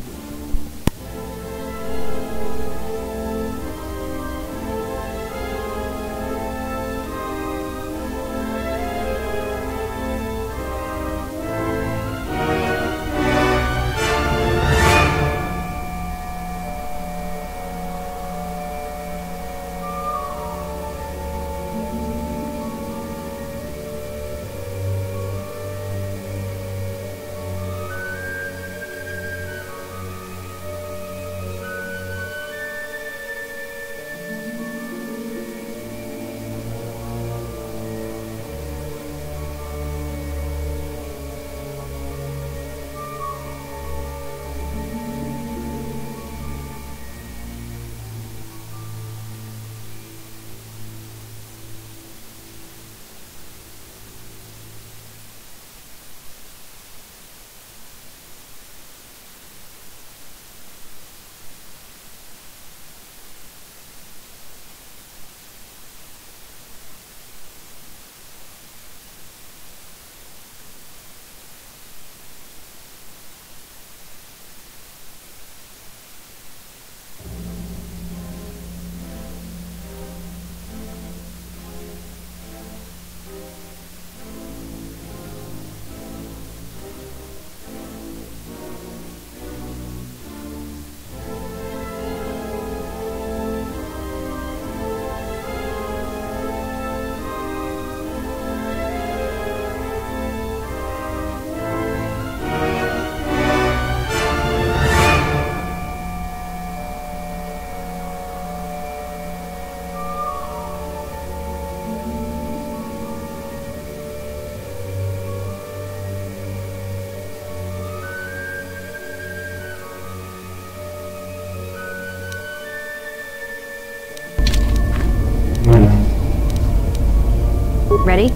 Ready? A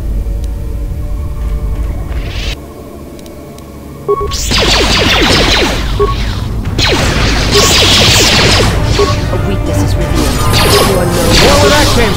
weakness is revealed. Everyone knows where that came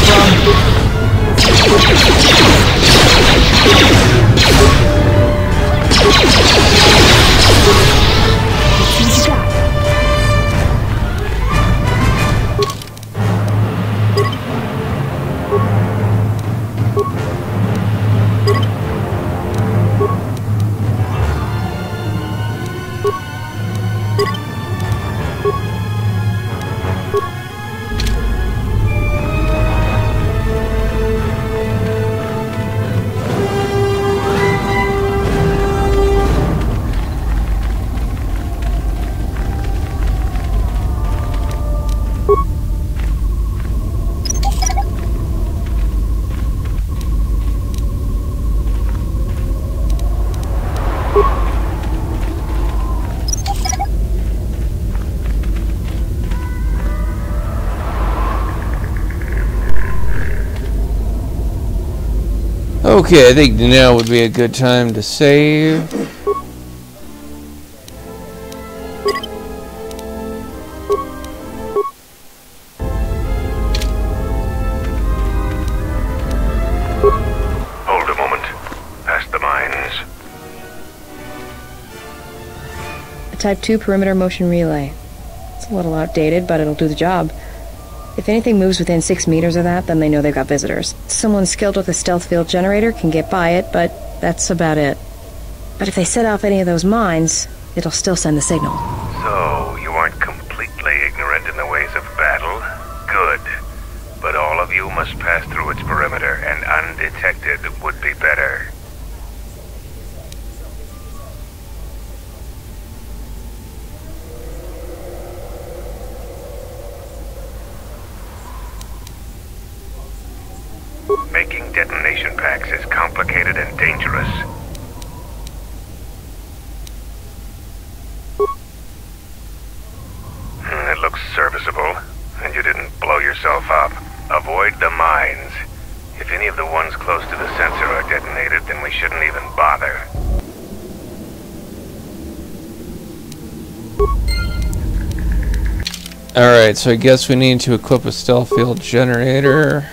Okay, I think now would be a good time to save. Type 2 perimeter motion relay. It's a little outdated, but it'll do the job. If anything moves within 6 meters of that, then they know they've got visitors. Someone skilled with a stealth field generator can get by it, but that's about it. But if they set off any of those mines, it'll still send the signal. So, you aren't completely ignorant in the ways of battle? Good. But all of you must pass through its perimeter, and undetected would be better. Making detonation packs is complicated and dangerous. It looks serviceable, and you didn't blow yourself up. Avoid the mines. If any of the ones close to the sensor are detonated, then we shouldn't even bother. Alright, so I guess we need to equip a stealth field generator.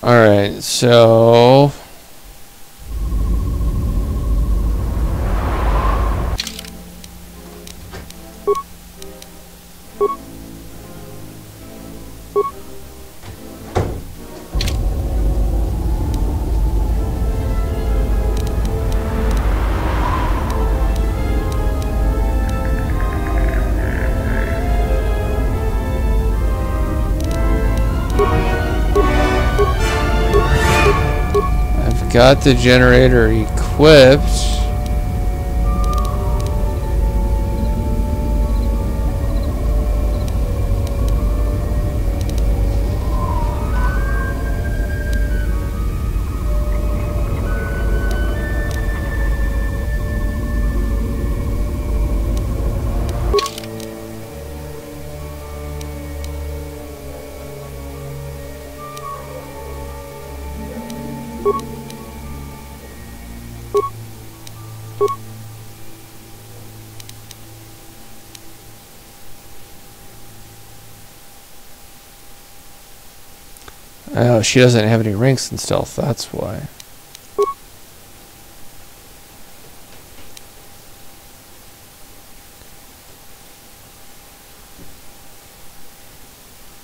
Alright, so... got the generator equipped. Oh, she doesn't have any ranks in stealth, that's why.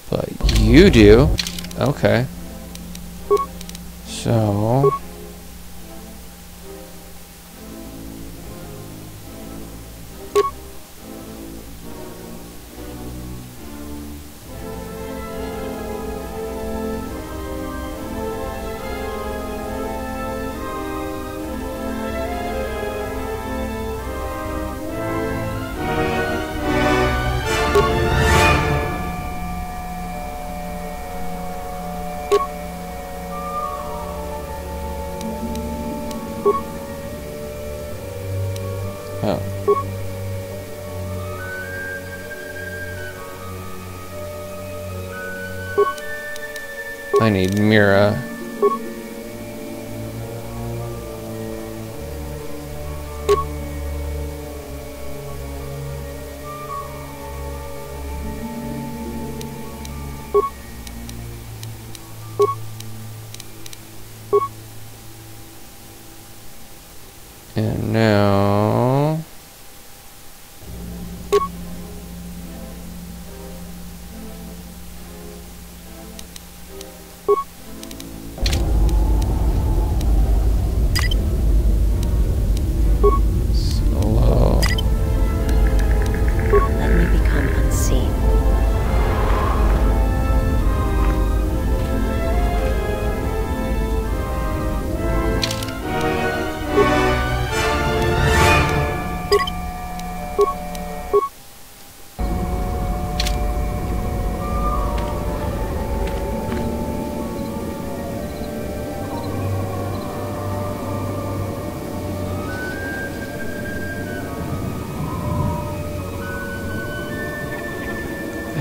But you do. Okay. So... I need Mira.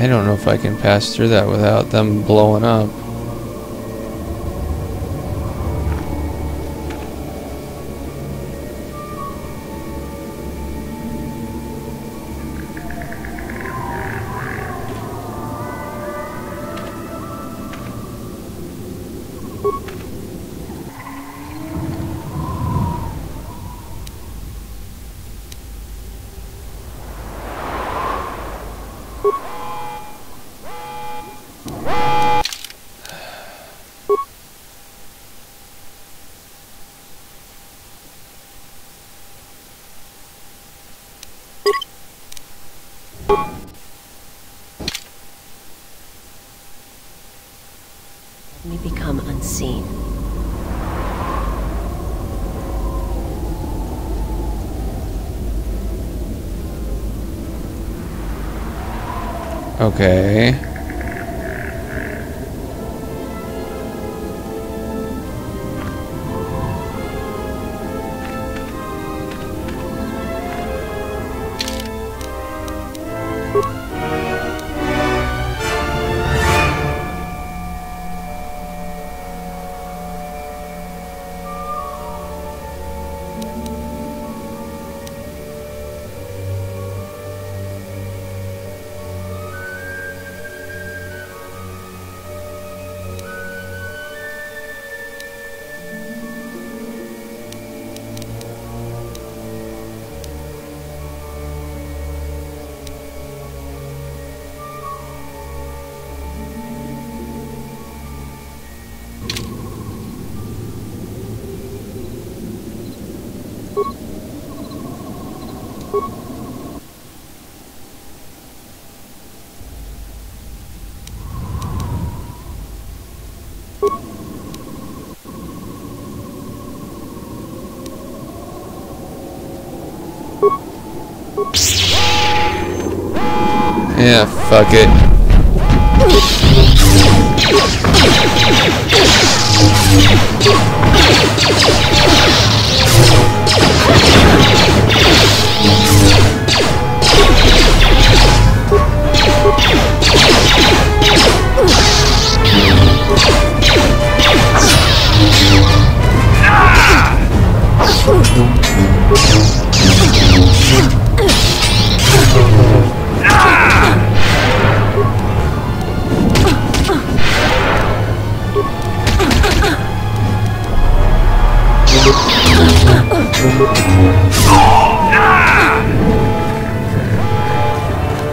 I don't know if I can pass through that without them blowing up. Me become unseen. Okay. Yeah, fuck it.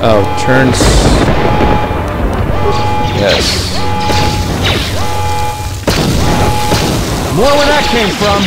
Oh, turns. Yes. More where that came from.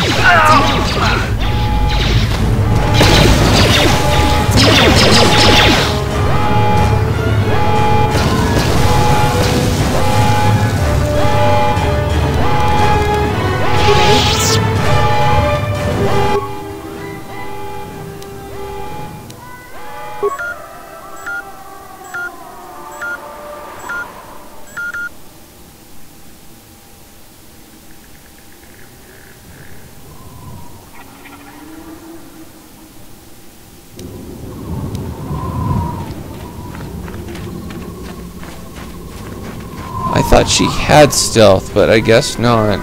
I thought she had stealth, but I guess not.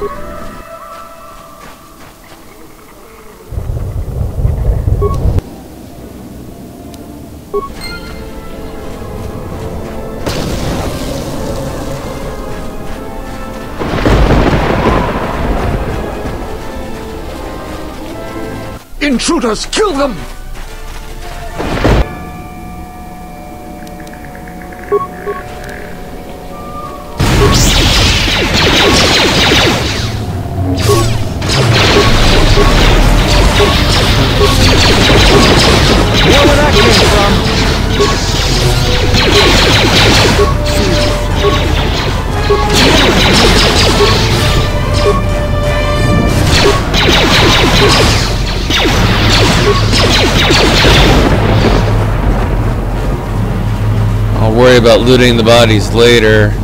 Intruders, kill them! Where would that came from? I'll worry about looting the bodies later.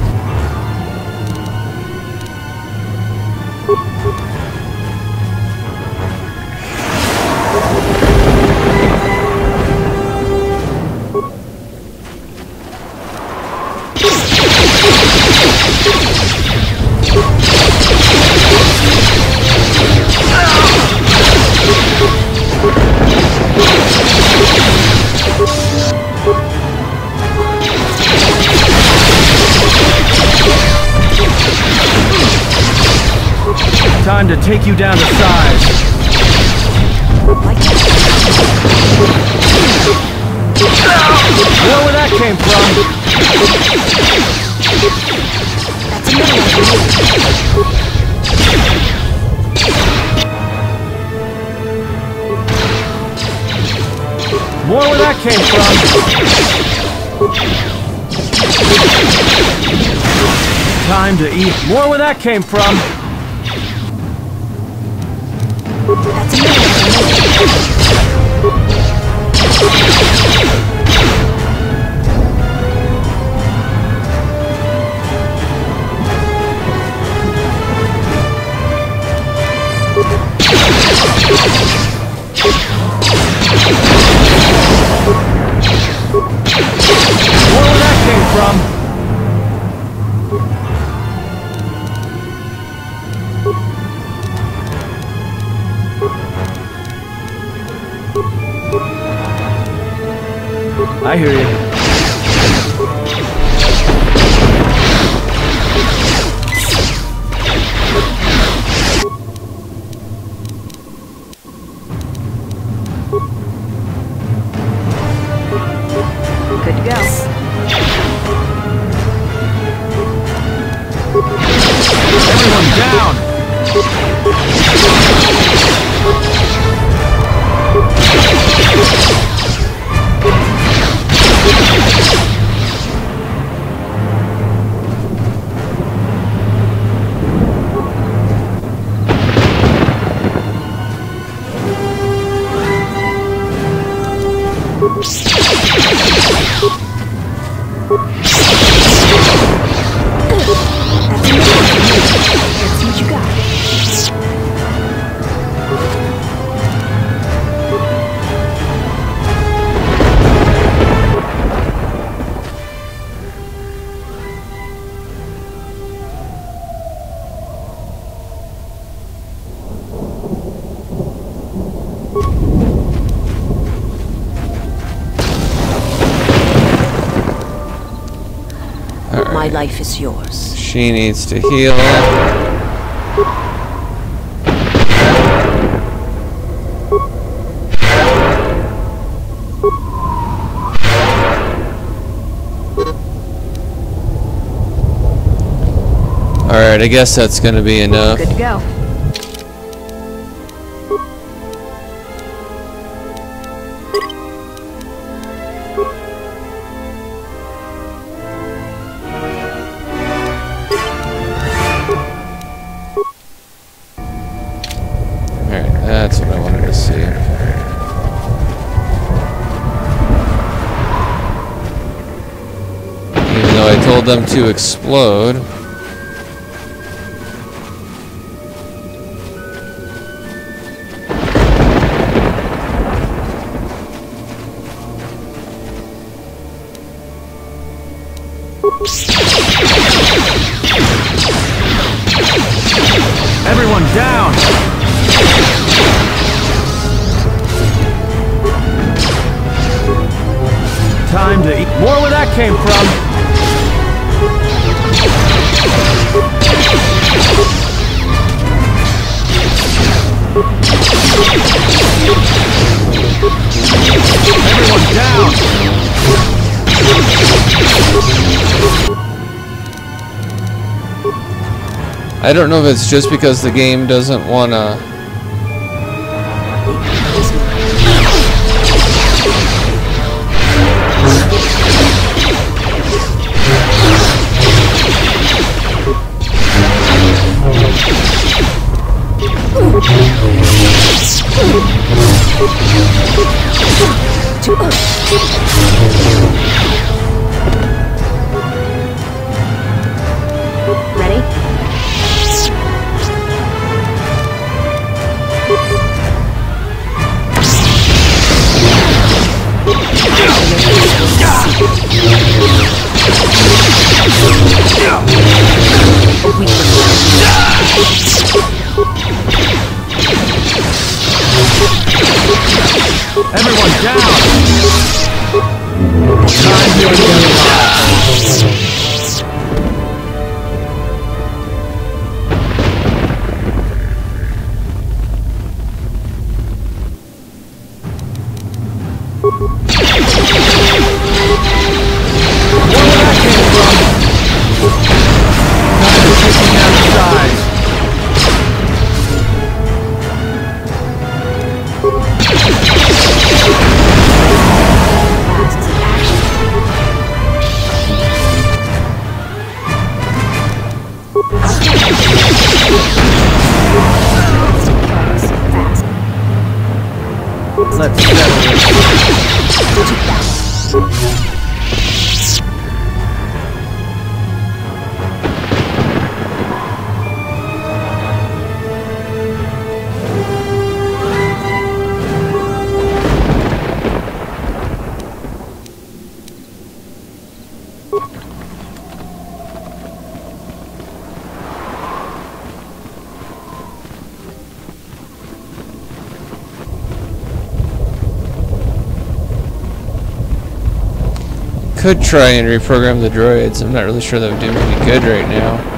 Time to take you down to size. Know where that came from? That's another one. More where that came from. Time to eat. More where that came from. That's another More where that came from. I hear you. Good to go. Everyone down! Let's see what you got. My life is yours. She needs to heal. Alright, I guess that's gonna be enough. Good to go. That's what I wanted to see. Even though I told them to explode. Everyone down! Time to eat. More where that came from. Everyone down. I don't know if it's just because the game doesn't want to... Ready? Everyone down! Time to Let's settle this. Could try and reprogram the droids. I'm not really sure that would do me any good right now.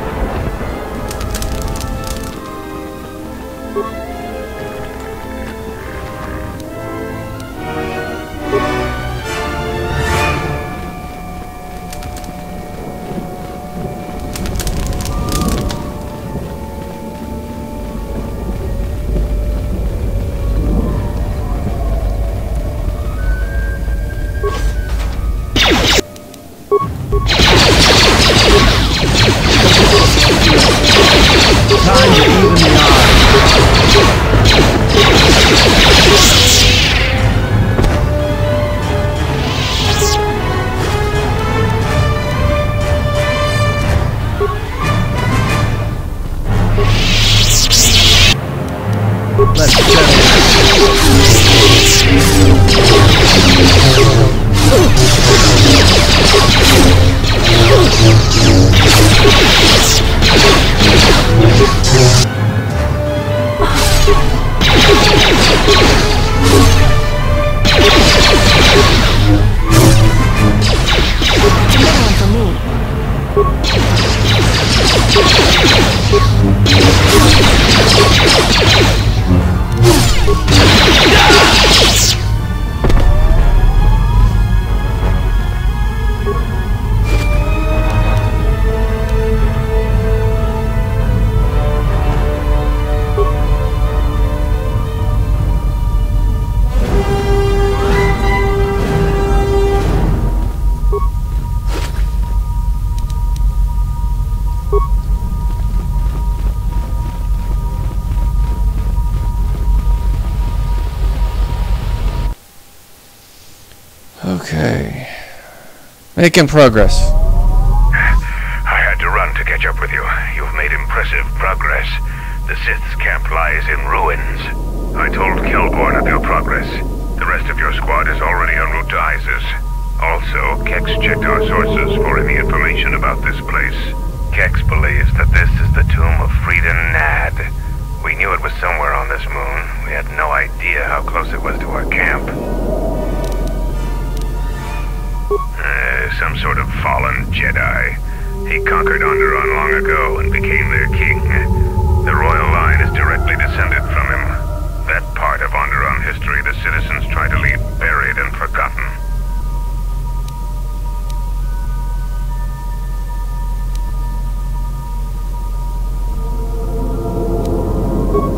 Okay. Making progress. I had to run to catch up with you. You've made impressive progress. The Sith's camp lies in ruins. I told Kelborn of your progress. The rest of your squad is already en route to Isis. Also, Kex checked our sources for any information about this place. Kex believes that this is the tomb of Frida Nad. We knew it was somewhere on this moon. We had no idea how close it was to our camp. Some sort of fallen Jedi. He conquered Onderon long ago and became their king. The royal line is directly descended from him. That part of Onderon history the citizens try to leave buried and forgotten.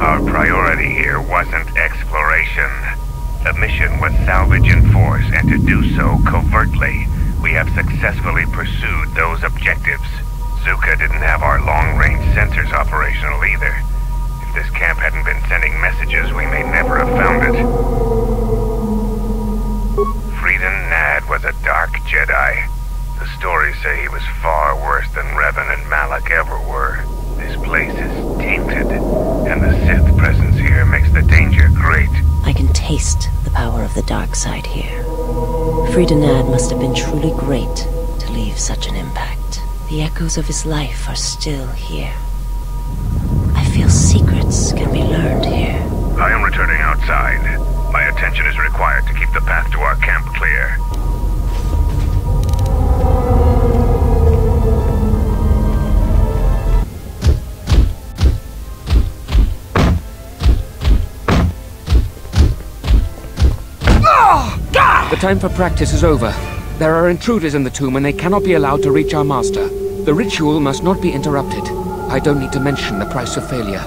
Our priority here wasn't exploration. The mission was salvage in force, and to do so covertly. We have successfully pursued those objectives. Zuka didn't have our long-range sensors operational either. If this camp hadn't been sending messages, we may never have found it. Frida Nad was a dark Jedi. The stories say he was far worse than Revan and Malak ever were. This place is tainted, and the Sith presence here makes the danger great. I can taste the power of the dark side here. Frida Nad must have been truly great to leave such an impact. The echoes of his life are still here. I feel secrets can be learned here. I am returning outside. My attention is required to keep the path to our camp clear. Oh, God! The time for practice is over. There are intruders in the tomb and they cannot be allowed to reach our master. The ritual must not be interrupted. I don't need to mention the price of failure.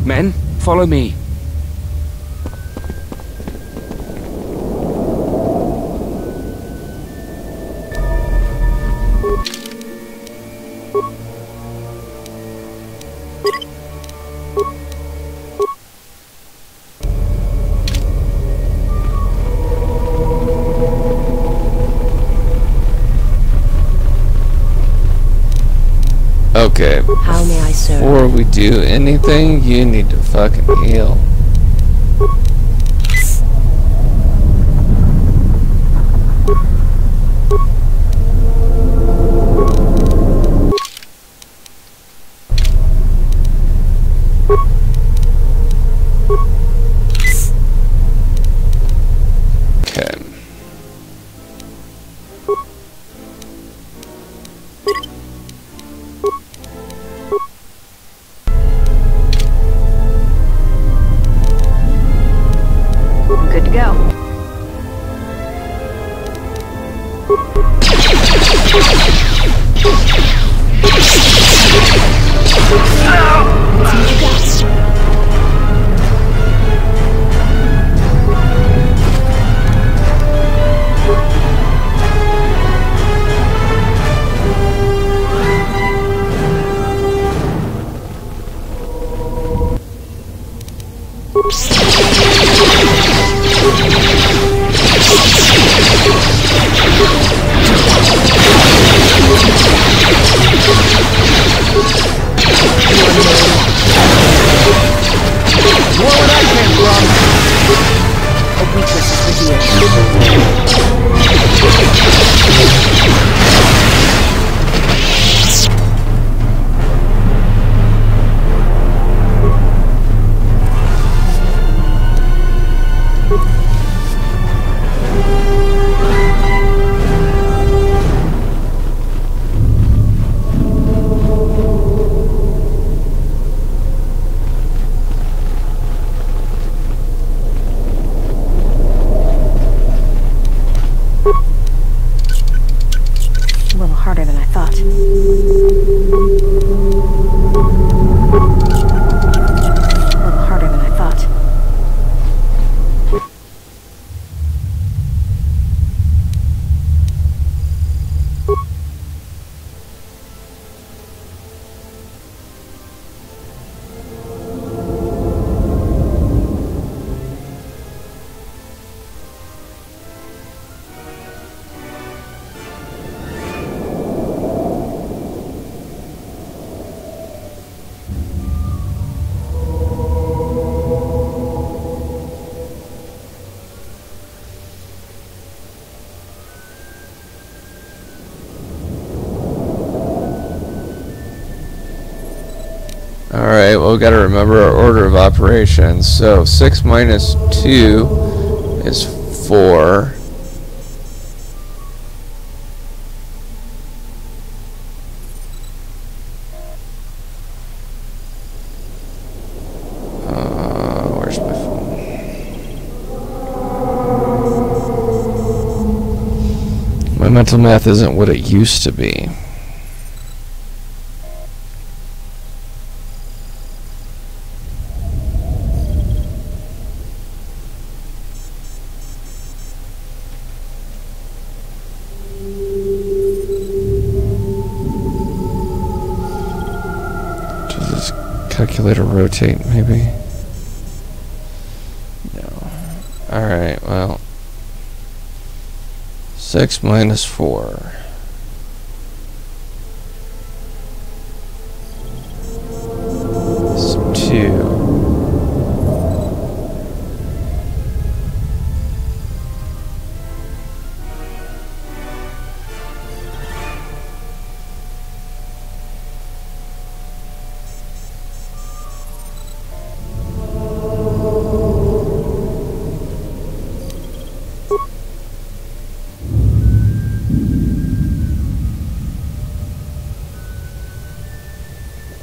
Men, follow me. Okay, how may I serve? Before we do anything, you need to fucking heal. Good to go. Alright, well, we gotta remember our order of operations. So, 6 minus 2 is 4. Where's my phone? My mental math isn't what it used to be. Calculator rotate, maybe? No. Alright, well. 6 minus 4. It's 2.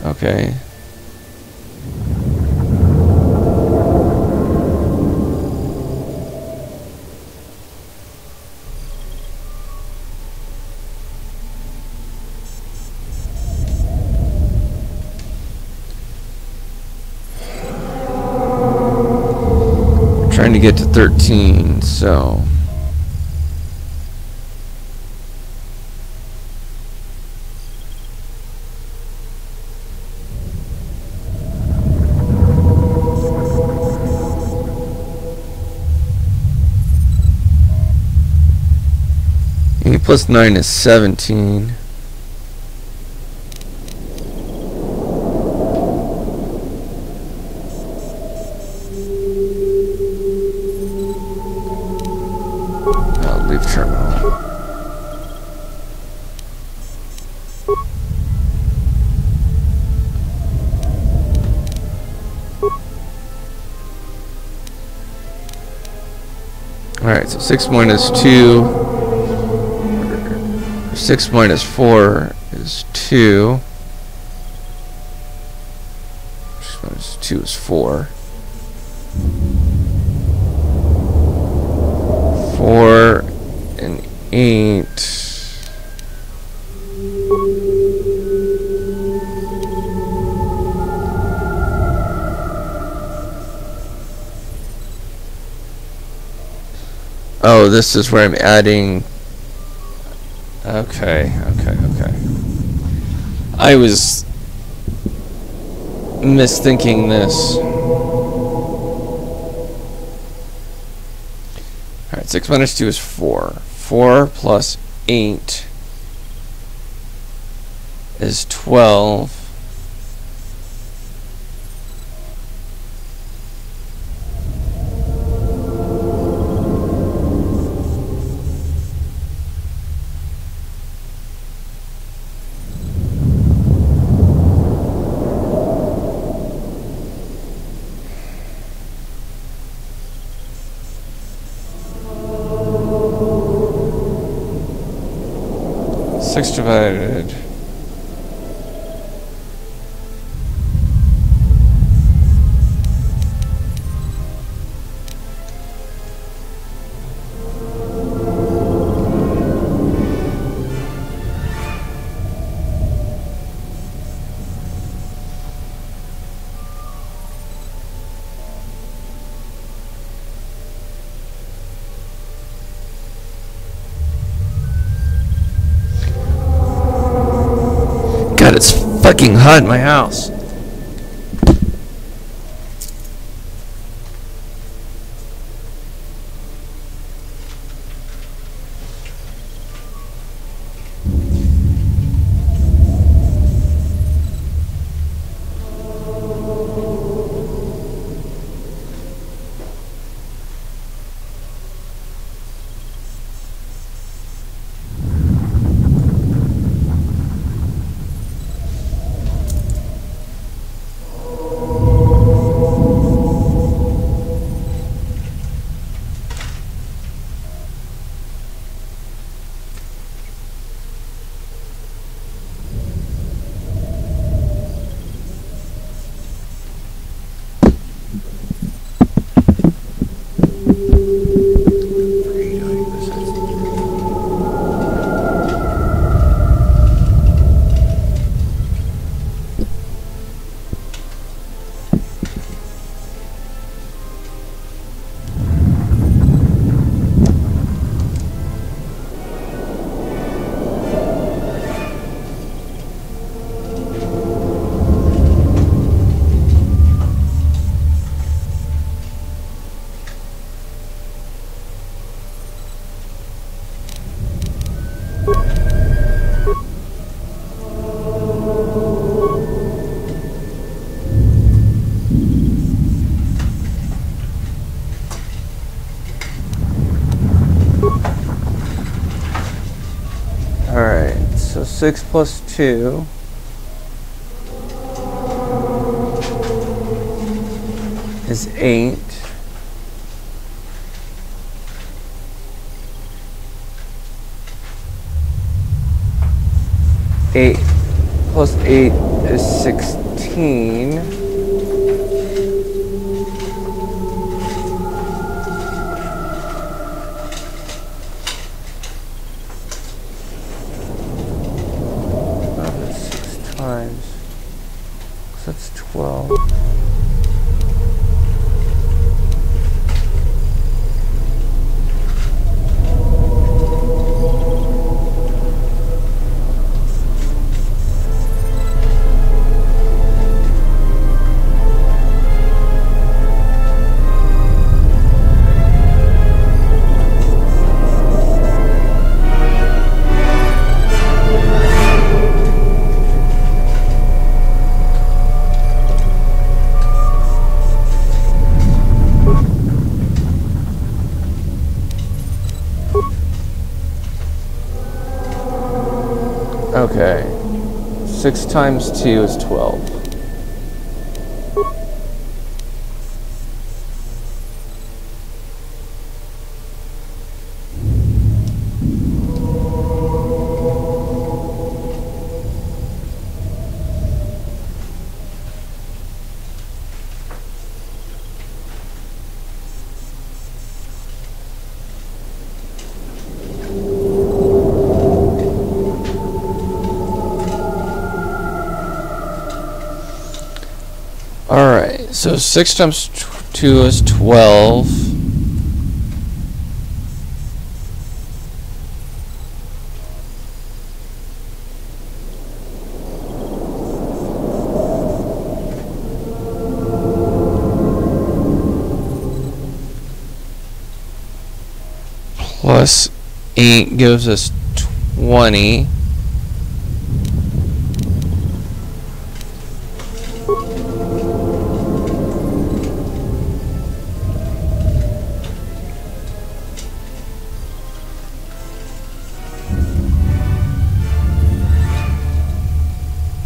Okay. trying to get to 13, so... Plus 9 is 17. I'll leave terminal. Alright, so 6 minus 2. 6 minus 4 is 2. 6 minus 2 is 4. 4 and 8. Oh, this is where I'm adding. Okay. I was misthinking this. Alright, 6 minus 2 is 4. 4 plus 8 is 12. Divided. God, it's fucking hot in my house. Alright, so 6 plus 2 is 8. Eight plus 8 is 16. That's 12. 6 times 2 is 12. Alright, so 6 times 2 is 12. Plus 8 gives us 20.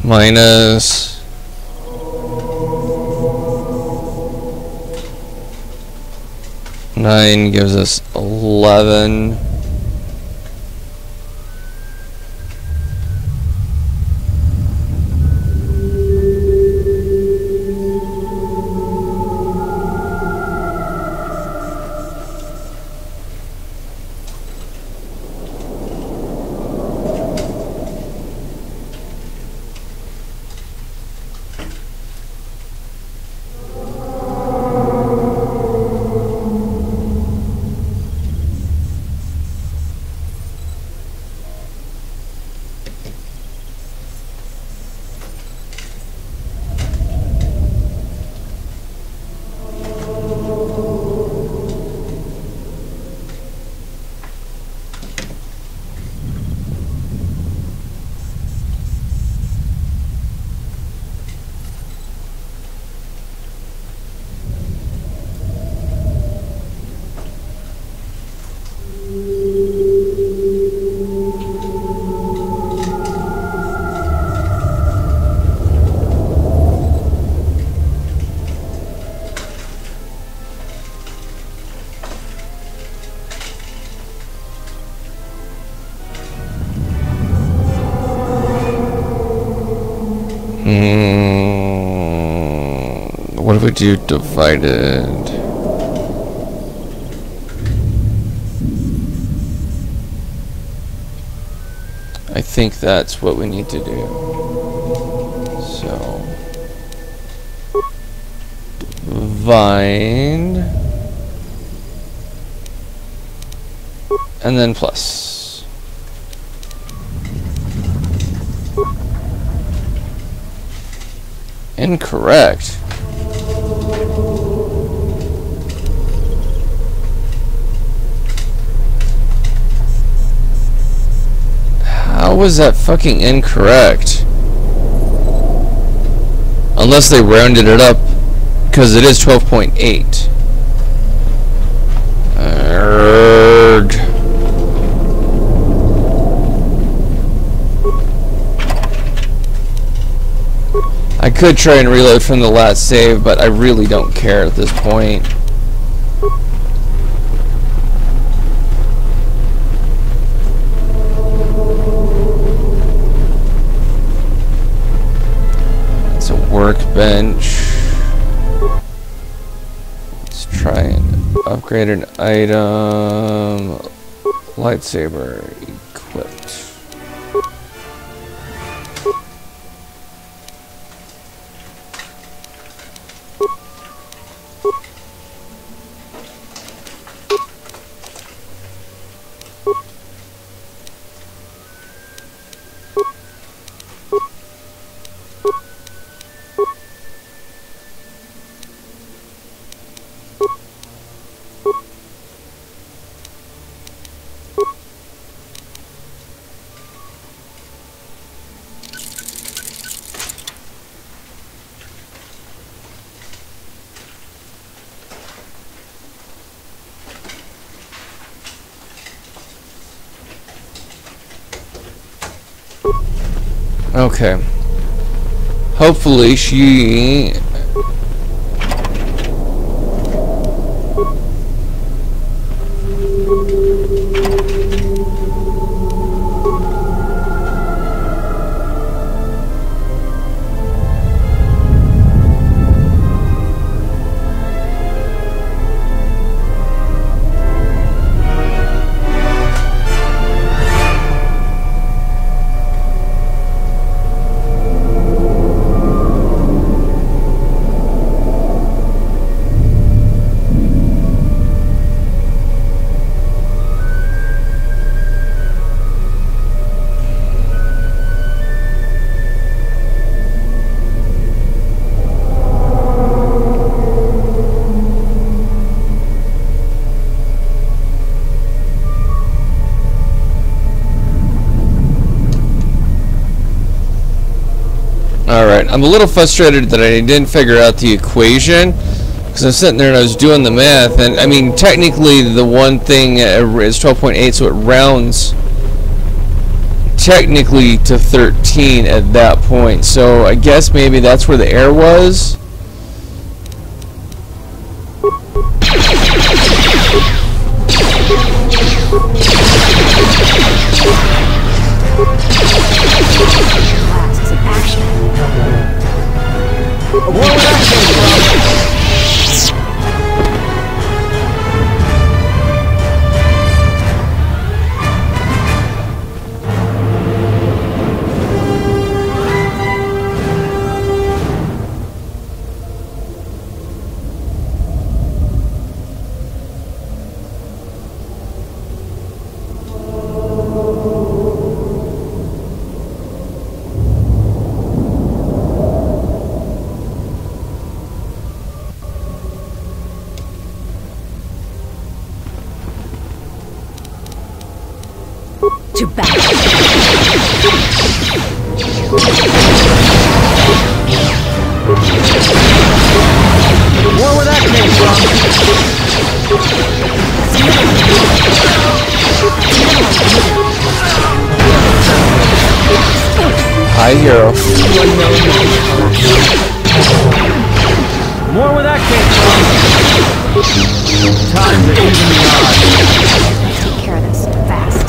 Minus 9 gives us 11. What if we do divided? I think that's what we need to do. So divide and then plus. Incorrect. How was that fucking incorrect? Unless they rounded it up, because it is 12.8. I could try and reload from the last save, but I really don't care at this point. It's a workbench. Let's try and upgrade an item. Lightsaber equipped. Okay. hopefully she... Alright, I'm a little frustrated that I didn't figure out the equation, because I'm sitting there and I was doing the math, and I mean, technically the one thing is 12.8, so it rounds technically to 13 at that point, so I guess maybe that's where the error was. Too bad. More where that came from. Hi, hero. More where that came from. Time to even the odds. Take care of this fast.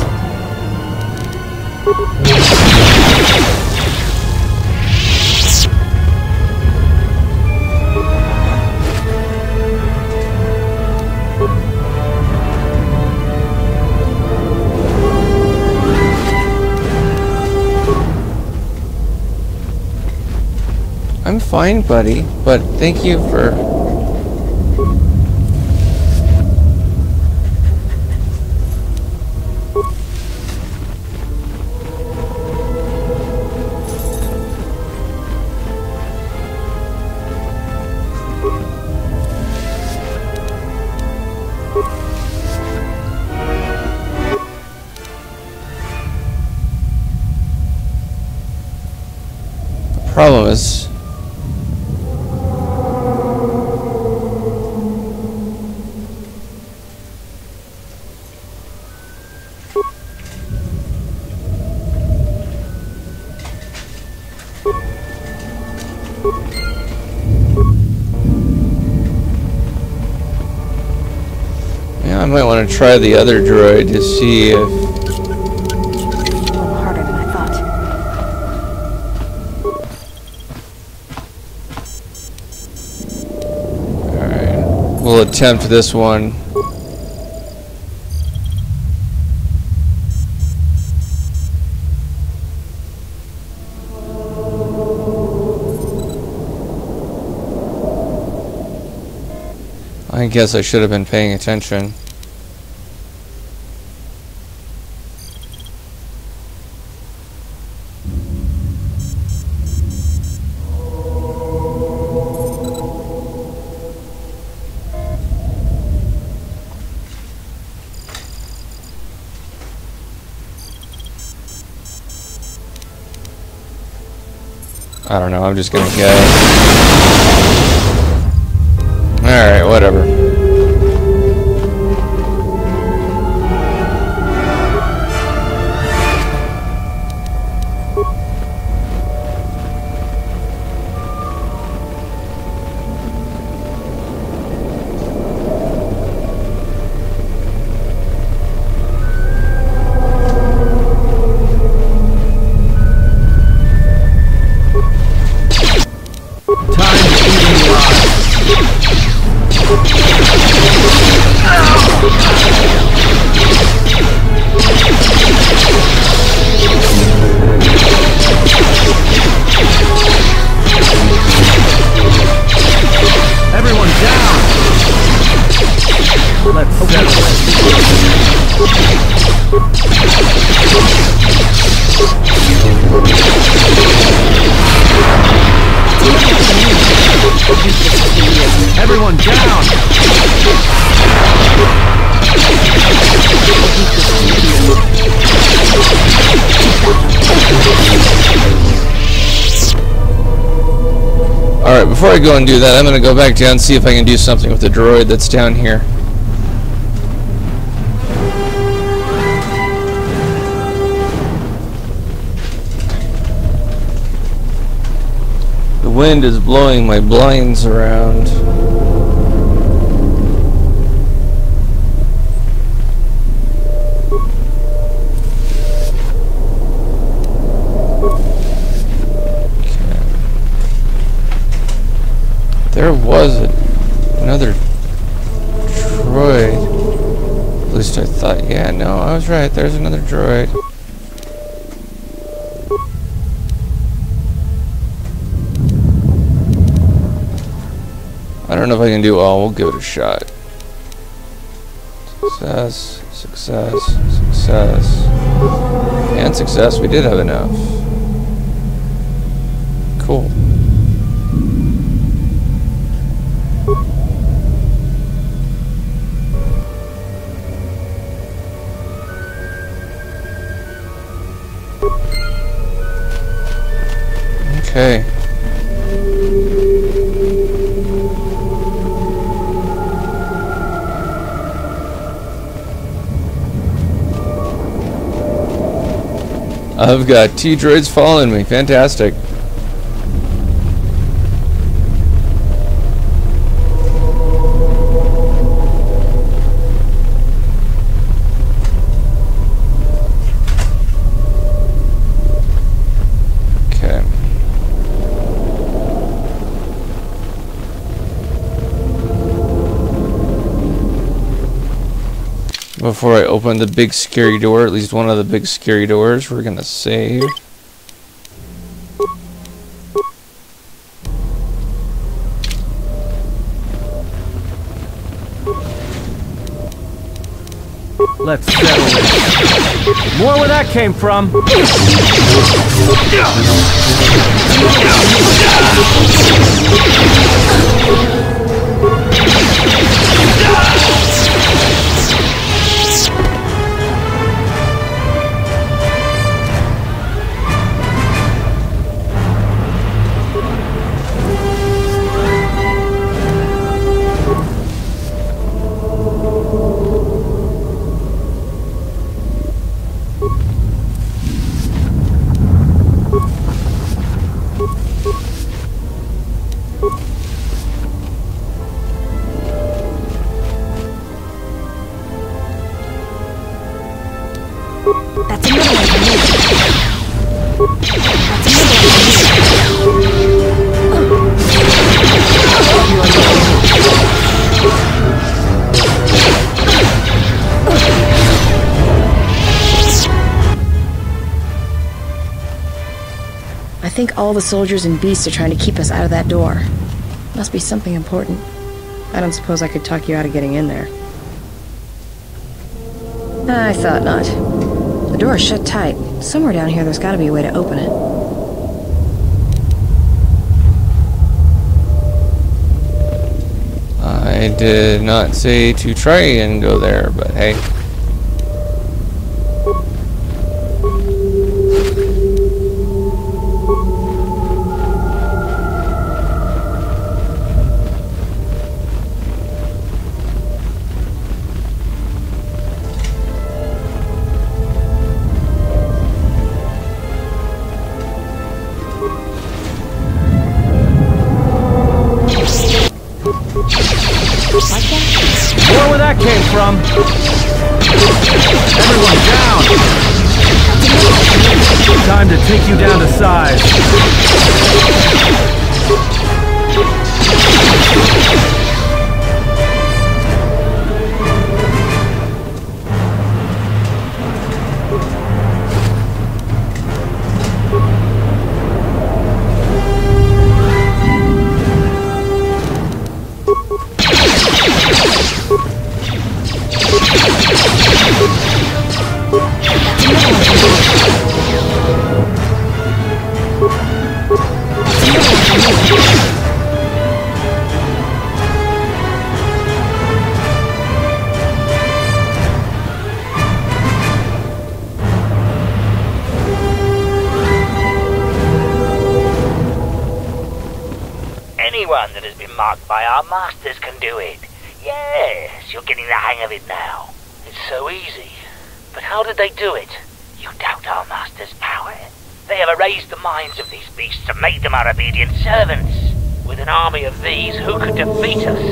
I'm fine, buddy, but thank you for... The problem is... I might want to try the other droid to see if... A little harder than I thought. Alright, we'll attempt this one. I guess I should have been paying attention. I don't know, I'm just gonna guess. Alright, whatever. Everyone down! Alright, before I go and do that, I'm going to go back down and see if I can do something with the droid that's down here. The wind is blowing my blinds around. There was another droid. At least I thought. Yeah, no, I was right. There's another droid. I don't know if I can do all. We'll give it a shot. Success, success, success. And success. We did have enough. Cool. Okay. I've got T-droids following me. Fantastic. Before I open the big scary door, at least one of the big scary doors, we're gonna save. Let's settle this. More where that came from. I think all the soldiers and beasts are trying to keep us out of that door. Must be something important. I don't suppose I could talk you out of getting in there. I thought not. The door is shut tight. Somewhere down here there's gotta be a way to open it. I did not say to try and go there, but hey. More where that came from. Everyone down. Time to take you down to size. Anyone that has been marked by our masters can do it. Yes, you're getting the hang of it now. It's so easy. But how did they do it? You doubt our masters' power? They have erased the minds of these beasts and made them our obedient servants. With an army of these, who could defeat us?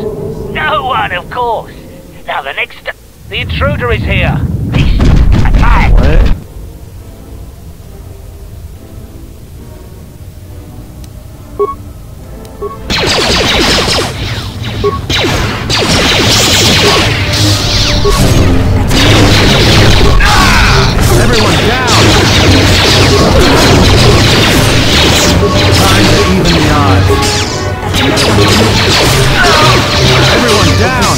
No one, of course. Now the next... The intruder is here. Beast, attack! What? Everyone down! Time to even the odds. Everyone down!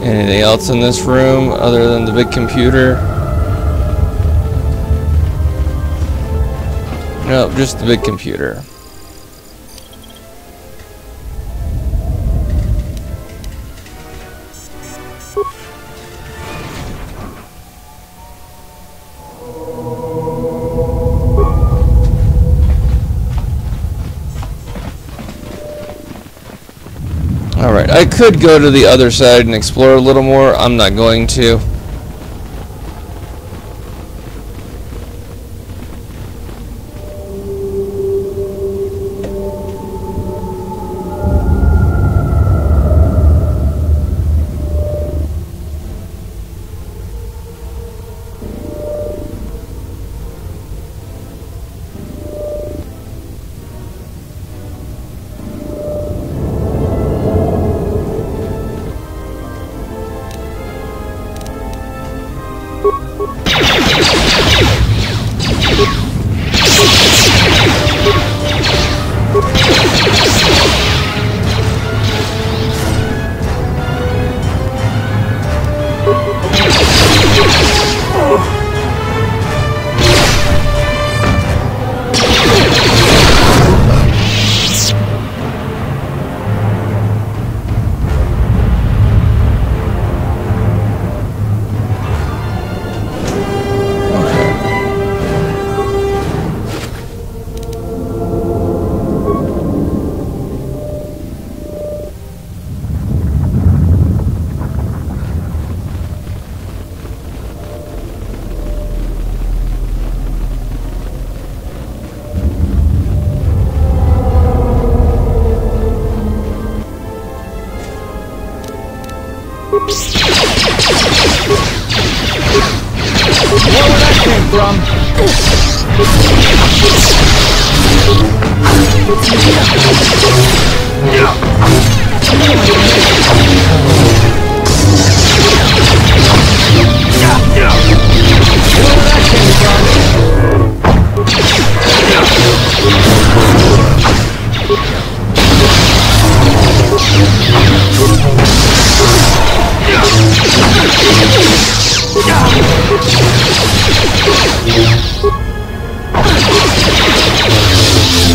Anything else in this room other than the big computer? Nope, just the big computer. Alright, I could go to the other side and explore a little more. I'm not going to.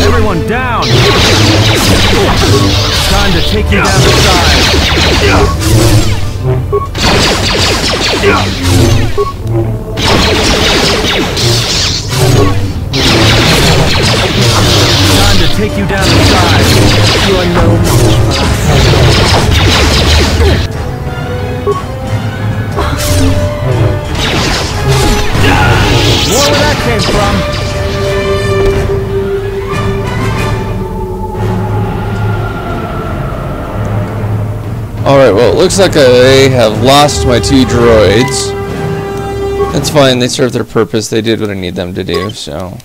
Everyone down! Time to take you down the side. Time to take you down the side. You are no match for us. More where that came from. Alright, well, it looks like I have lost my two droids. That's fine, they served their purpose, they did what I need them to do, so...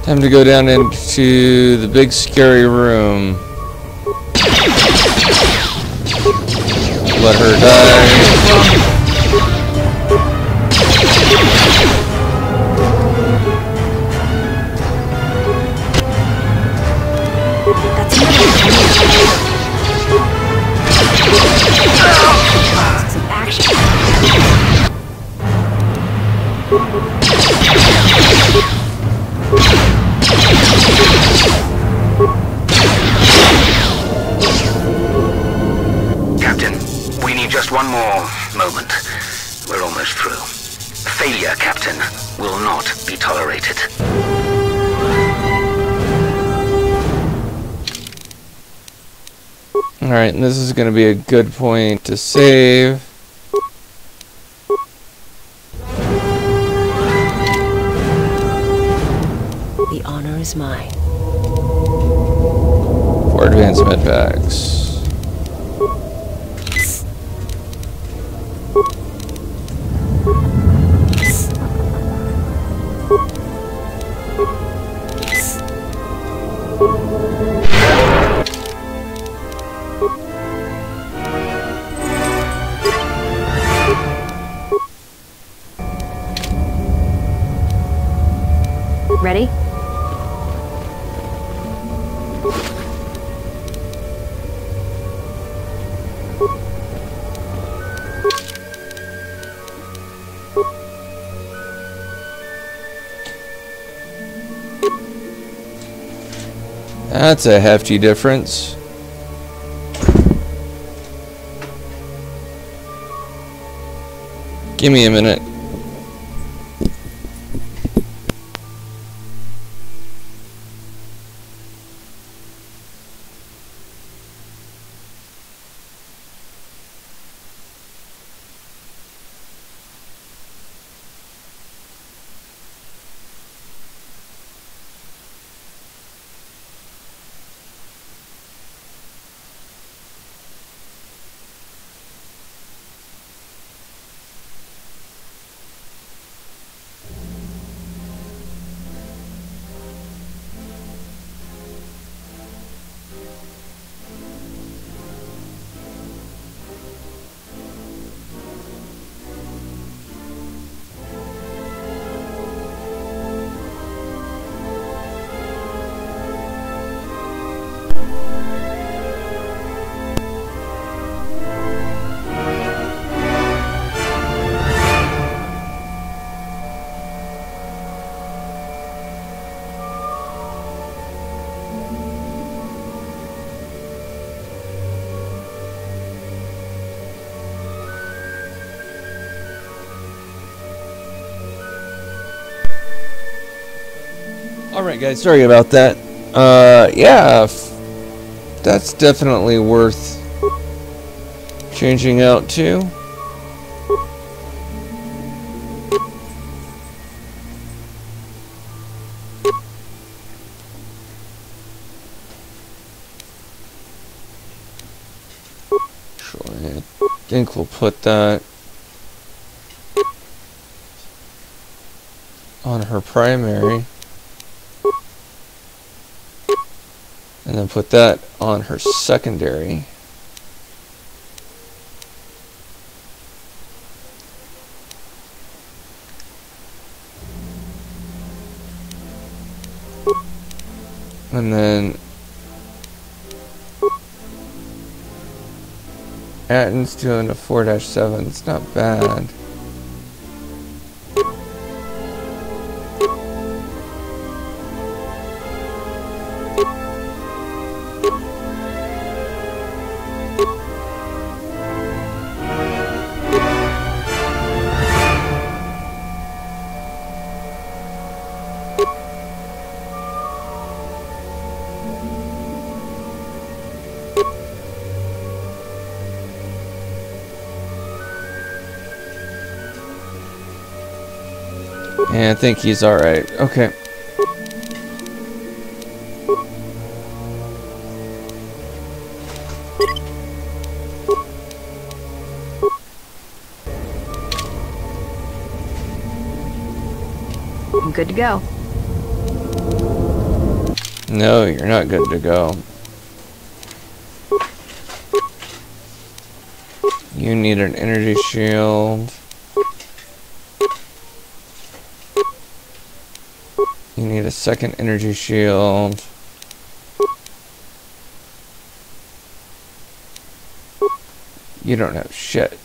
Time to go down into the big scary room. Let her die. Captain, we need just one more moment. We're almost through. Failure, Captain, will not be tolerated. Alright, and this is going to be a good point to save. The honor is mine. For advanced med packs. Ready? That's a hefty difference. Give me a minute. Alright guys, sorry about that. Yeah, that's definitely worth changing out to. I think we'll put that on her primary. And then put that on her secondary. And then Atten's doing a 4-7. It's not bad. Yeah, I think he's alright. Okay. I'm good to go. No, you're not good to go. You need an energy shield. You need a second energy shield. You don't have shit.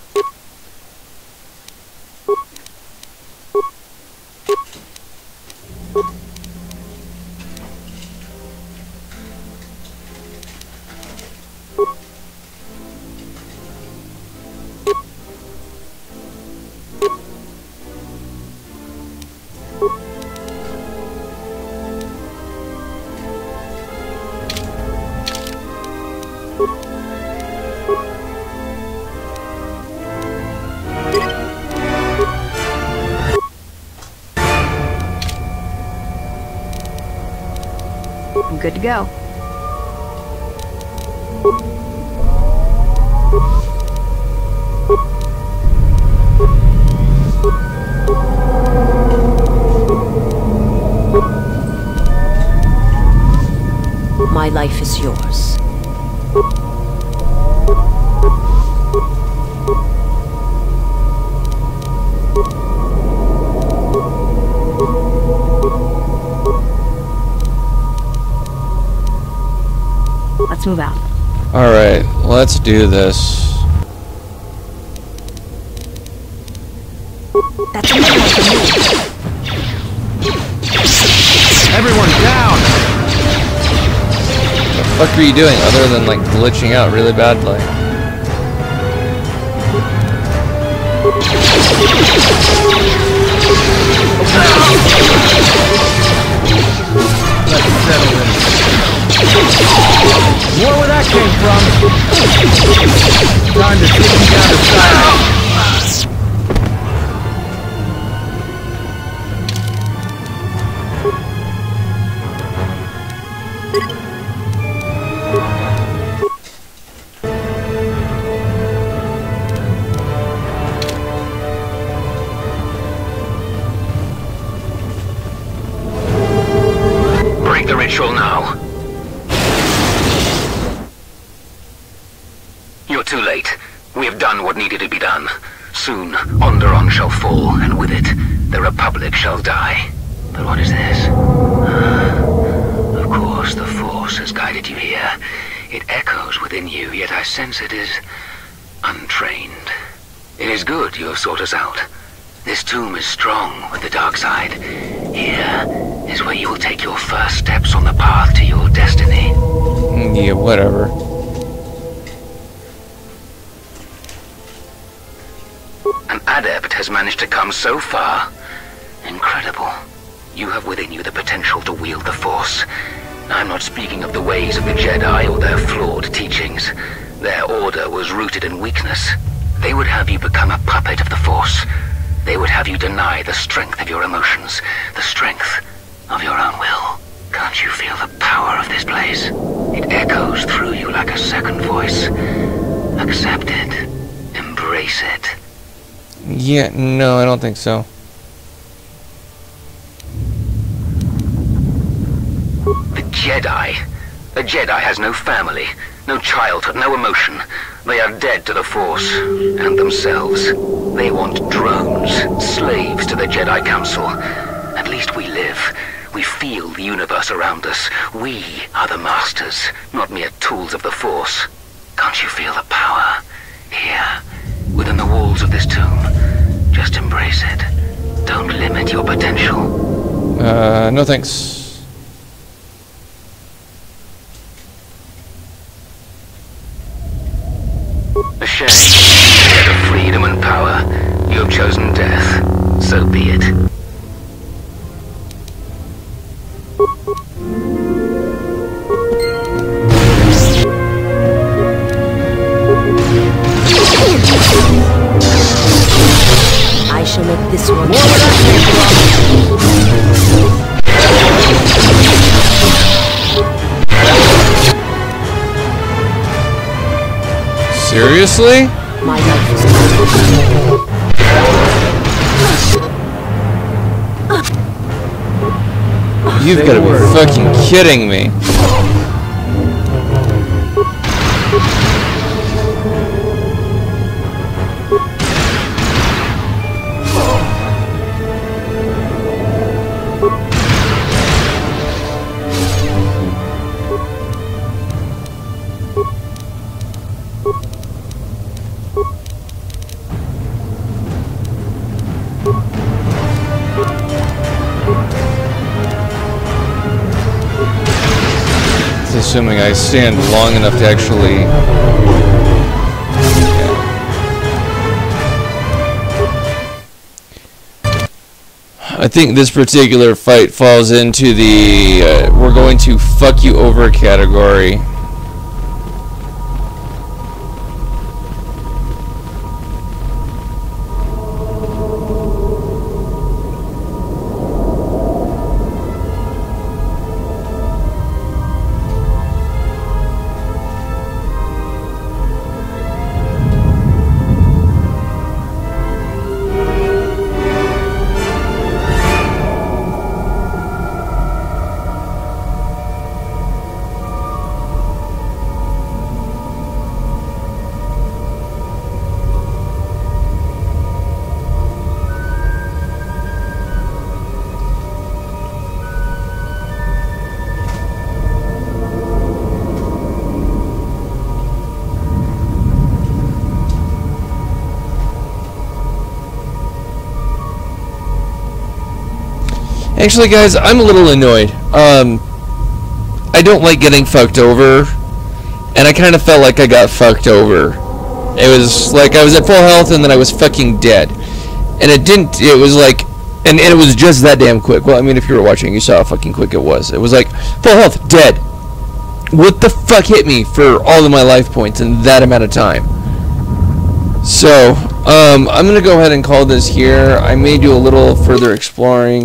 I'm good to go. My life is yours. Let's move out. Alright, let's do this. That's a good one for me. Everyone down! What the fuck are you doing other than like glitching out really badly? Let's settle in. More where that came from. Time to take you down to size. Break the ritual now. You're too late. We have done what needed to be done. Soon, Onderon shall fall, and with it, the Republic shall die. But what is this? Of course, the Force has guided you here. It echoes within you, yet I sense it is untrained. It is good you have sought us out. This tomb is strong with the dark side. Here is where you will take your first steps on the path to your destiny. Yeah, whatever. An adept has managed to come so far. Incredible. You have within you the potential to wield the Force. I'm not speaking of the ways of the Jedi or their flawed teachings. Their order was rooted in weakness. They would have you become a puppet of the Force. They would have you deny the strength of your emotions, the strength of your own will. Can't you feel the power of this place? It echoes through you like a second voice. Accept it. Embrace it. Yeah, no, I don't think so. The Jedi. A Jedi has no family, no childhood, no emotion. They are dead to the Force and themselves. They want drones, slaves to the Jedi Council. At least we live. We feel the universe around us. We are the masters, not mere tools of the Force. Can't you feel the power? Here, within the walls of this tomb. Just embrace it. Don't limit your potential. No thanks. A shame. Instead of freedom and power, you have chosen death. So be it. I shall make this one. Seriously? My life is You've got to be fucking kidding me. Assuming I stand long enough to actually... I think this particular fight falls into the we're going to fuck you over category. Actually, guys, I'm a little annoyed. I don't like getting fucked over, and I kind of felt like I got fucked over. It was like I was at full health, and then I was fucking dead. And it didn't, it was like, and it was just that damn quick. Well, I mean, if you were watching, you saw how fucking quick it was. It was like, full health, dead. What the fuck hit me for all of my life points in that amount of time? So, I'm going to go ahead and call this here. I may do a little further exploring.